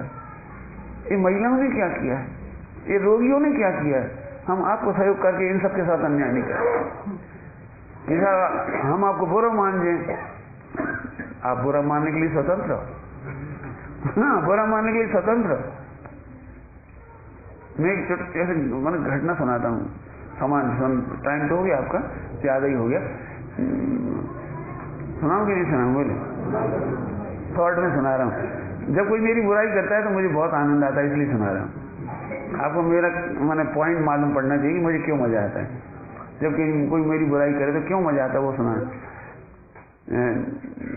ये महिलाओं ने क्या किया, ये रोगियों ने क्या किया। हम आपको सहयोग करके इन सबके साथ अन्याय नहीं करें। जैसा हम आपको बुरा मान जाए, आप बुरा मानने के लिए स्वतंत्र हो। हाँ, बुरा मानने के लिए स्वतंत्र हो। मैं एक ऐसे मैंने घटना सुनाता हूँ, समान टाइम तो हो गया आपका, ज्यादा ही हो गया। सुनाऊं कि नहीं सुनाऊं? बोले थॉट में सुना रहा हूँ। जब कोई मेरी बुराई करता है तो मुझे बहुत आनंद आता है, इसलिए सुना रहा हूँ। आपको मेरा मैंने पॉइंट मालूम पड़ना चाहिए कि मुझे क्यों मजा आता है। जब कोई मेरी बुराई करे तो क्यों मजा आता है वो सुना।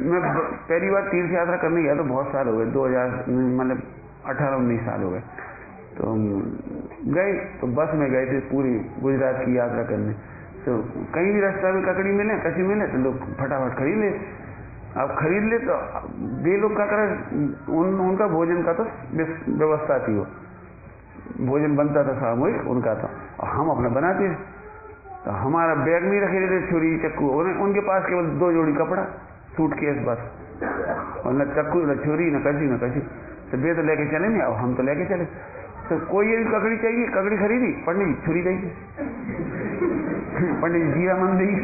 मैं पहली बार तीर्थ यात्रा करने गया तो बहुत साल हो गए, 2000 मतलब 18-19 साल हो गए। तो गए तो बस में गए थे पूरी गुजरात की यात्रा करने। तो कहीं भी रास्ता में ककड़ी मिले, कच्ची मिले तो लोग फटाफट खरीद ले। अब खरीद ले तो वे लोग क्या करें, उनका भोजन का तो व्यवस्था थी, वो भोजन बनता था सामूहिक उनका था, और हम अपना बनाते। तो हमारा बैग नहीं रखे थे, छुरी चक्कू, उनके पास केवल 2 जोड़ी कपड़ा, सूटकेस बस, और न चक्कू न छुरी न कची। तो वे तो लेके चले नहीं, और हम तो लेके चले। तो कोई ये ककड़ी चाहिए, ककड़ी खरीदी, पंडित जी छुरी देगी, पंडित जी जीरा मन देगी,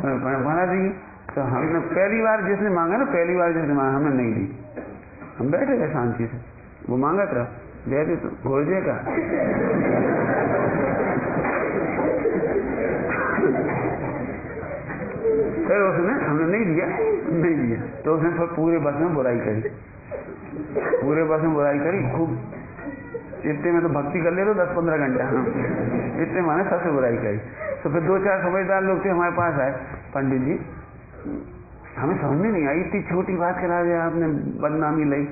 बना देगी। तो हमने पहली बार जिसने मांगा ना, पहली बार जिसने मांगा हमने नहीं दी। हम बैठे थे शांति से, वो मांगा था दे दे तो घोड़े का। फिर उसने हमने नहीं दिया तो उसने फिर पूरे बस में बुराई करी, खूब। इतने में तो भक्ति कर ले तो 10-15 घंटा, हाँ इतने माने सबसे बुराई करी। तो फिर 2-4 समझदार लोग थे हमारे पास आए, पंडित जी हमें समझ में नहीं आई, इतनी छोटी बात करा दिया आपने, बदनामी लाई।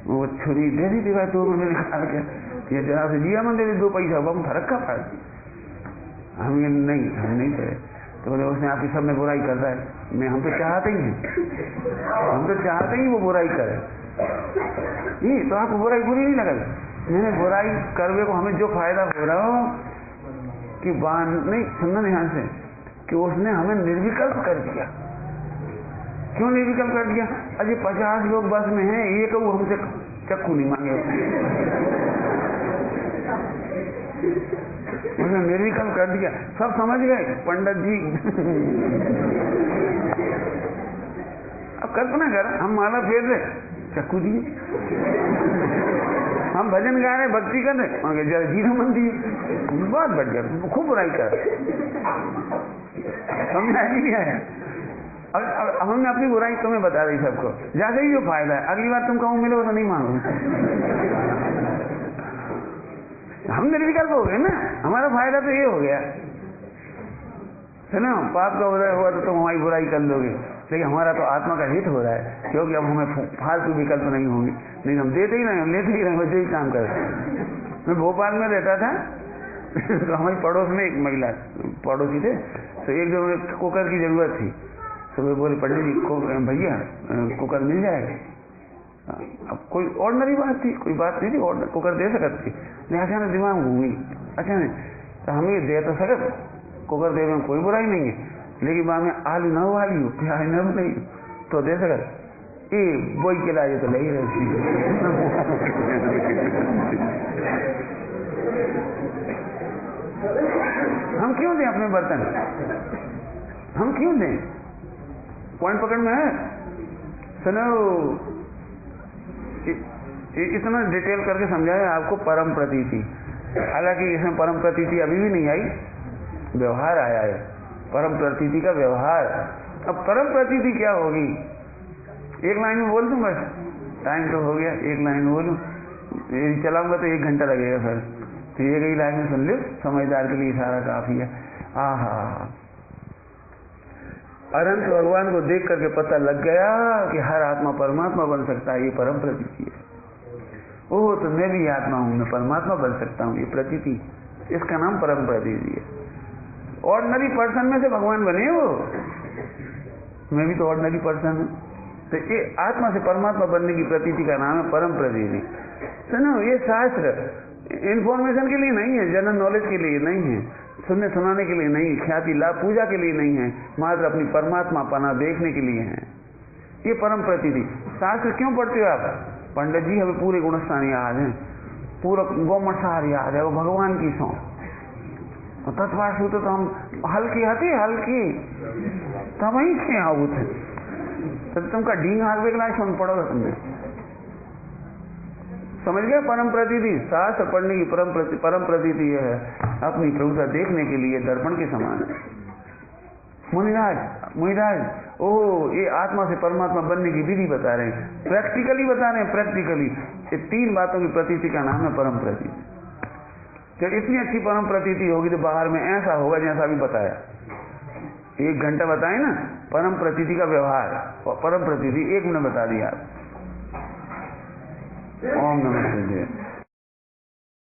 वो छुरी दे दी भाई, 2 मिनट निकाल के ये जरा से जिया मन दे दी, 2 पैसा, हम फर्क का फायदा। हम नहीं करे। तो बोले उसने आपकी सब में बुराई कर रहा है। हम तो चाहते ही वो बुराई करे। ये तो आपको बुराई बुरी नहीं लगा? मैंने बुराई करवे को हमें जो फायदा हो रहा हो कि नहीं सुनना ध्यान से, कि उसने हमें निर्विकल्प कर दिया। क्यों निर्विकल्प कर दिया? अजय 50 लोग बस में हैं, एक वो हमसे चक्कू नहीं मांगे, उसने निर्विकल्प कर दिया। सब समझ गए पंडित जी। अब कल्पना कर, हम माला फेर रहे, चक्कू दिए, हम भजन गा रहे, भक्ति कर रहे, जरा जीरा मन दिए, बहुत बढ़ गया, खूब बुराई कर। समझ नहीं आया? अब हमने अपनी बुराई तुम्हें बता दी सबको, ज्यादा ही जो फायदा है, अगली बार तुम कहूँ मिलो तो नहीं मांगो। हम निर्विकल्प हो गए ना, हमारा फायदा तो ये हो गया है ना। पाप का उदय हुआ तो तुम हमारी बुराई कर लोगे, लेकिन हमारा तो आत्मा का हित हो रहा है, क्योंकि अब हमें फालतू विकल्प नहीं होंगे। नहीं हम देते ही नहीं, हम लेते ही नहीं, वैसे ही काम करते। मैं भोपाल में रहता था तो हमारी पड़ोस में एक महिला पड़ोसी थे, तो एक जगह कुकर की जरूरत थी। तो वे बोले पंडित जी भैया कुकर मिल जाएगा। अब कोई ऑर्डनरी बात थी, कोई बात नहीं थी, ऑर्डर कुकर दे सकती थी। अचानक दिमाग घूमी, अच्छा नहीं तो हमें दे तो सकत, कुकर दे में कोई बुराई नहीं है, लेकिन बाद में आलू न उबाली हो, प्याज न बनाई तो दे सकत। ये बोई के लाए तो ले ही रहती। हम क्यों दें अपने बर्तन, हम क्यों दें? पॉइंट पकड़ में है। सुनो, इतना डिटेल करके समझाया आपको परम प्रतीति। हालांकि इसमें परम प्रतीति अभी भी नहीं आई, व्यवहार आया है, परम प्रतीति का व्यवहार। अब परम प्रतीति क्या होगी? एक लाइन में बोल दूं बस, टाइम तो हो गया, एक लाइन में बोलूं, चलाऊंगा तो 1 घंटा लगेगा फिर, तो ये गई लाइन में सुन लो, समझदार के लिए इशारा काफी है। आहा, अनंत भगवान को देख करके पता लग गया कि हर आत्मा परमात्मा बन सकता है, ये परम प्रतीति है। ओह, तो मैं भी आत्मा हूं, मैं परमात्मा बन सकता हूं, ये प्रतीति, इसका नाम परम प्रतीति है। ऑर्डिनरी पर्सन में से भगवान बने वो, मैं भी तो ऑर्डिनरी पर्सन हूं। तो ये आत्मा से परमात्मा बनने की प्रतीति का नाम है परम प्रतीति। सुनो, ये शास्त्र इंफॉर्मेशन के लिए नहीं है, जनरल नॉलेज के लिए नहीं है, सुनने सुनाने के लिए नहीं, ख्याति लाभ पूजा के लिए नहीं है, मात्र अपनी परमात्मा पना देखने के लिए है। ये परम प्रतीति। शास्त्र क्यों पढ़ते हो आप? पंडित जी हमें पूरे गुणस्थान याद हैं, पूरा गौमसार याद है, वो भगवान की सौ तत्वासु तो हम हल्की हती हल्की तब ही से आउत है, तब तुमका ढींग हाथ बेगला सुन पड़ोगा तुमने, समझ गया? परम प्रतीति, शास्त्र पढ़ने की परम प्रतीति यह है, अपनी प्रभुता देखने के लिए दर्पण के समान है। मुनिराज, ओह, ये आत्मा से परमात्मा बनने की विधि बता रहे हैं, प्रैक्टिकली बता रहे हैं, प्रैक्टिकली। ये 3 बातों की प्रतीति का नाम है परम प्रतीति। जब इतनी अच्छी परम प्रतीति होगी तो बाहर में ऐसा होगा जैसा भी बताया, 1 घंटा बताए ना परम प्रतीति का व्यवहार, और परम प्रतीति 1 मिनट बता दिया। ओम नमः शिवाय।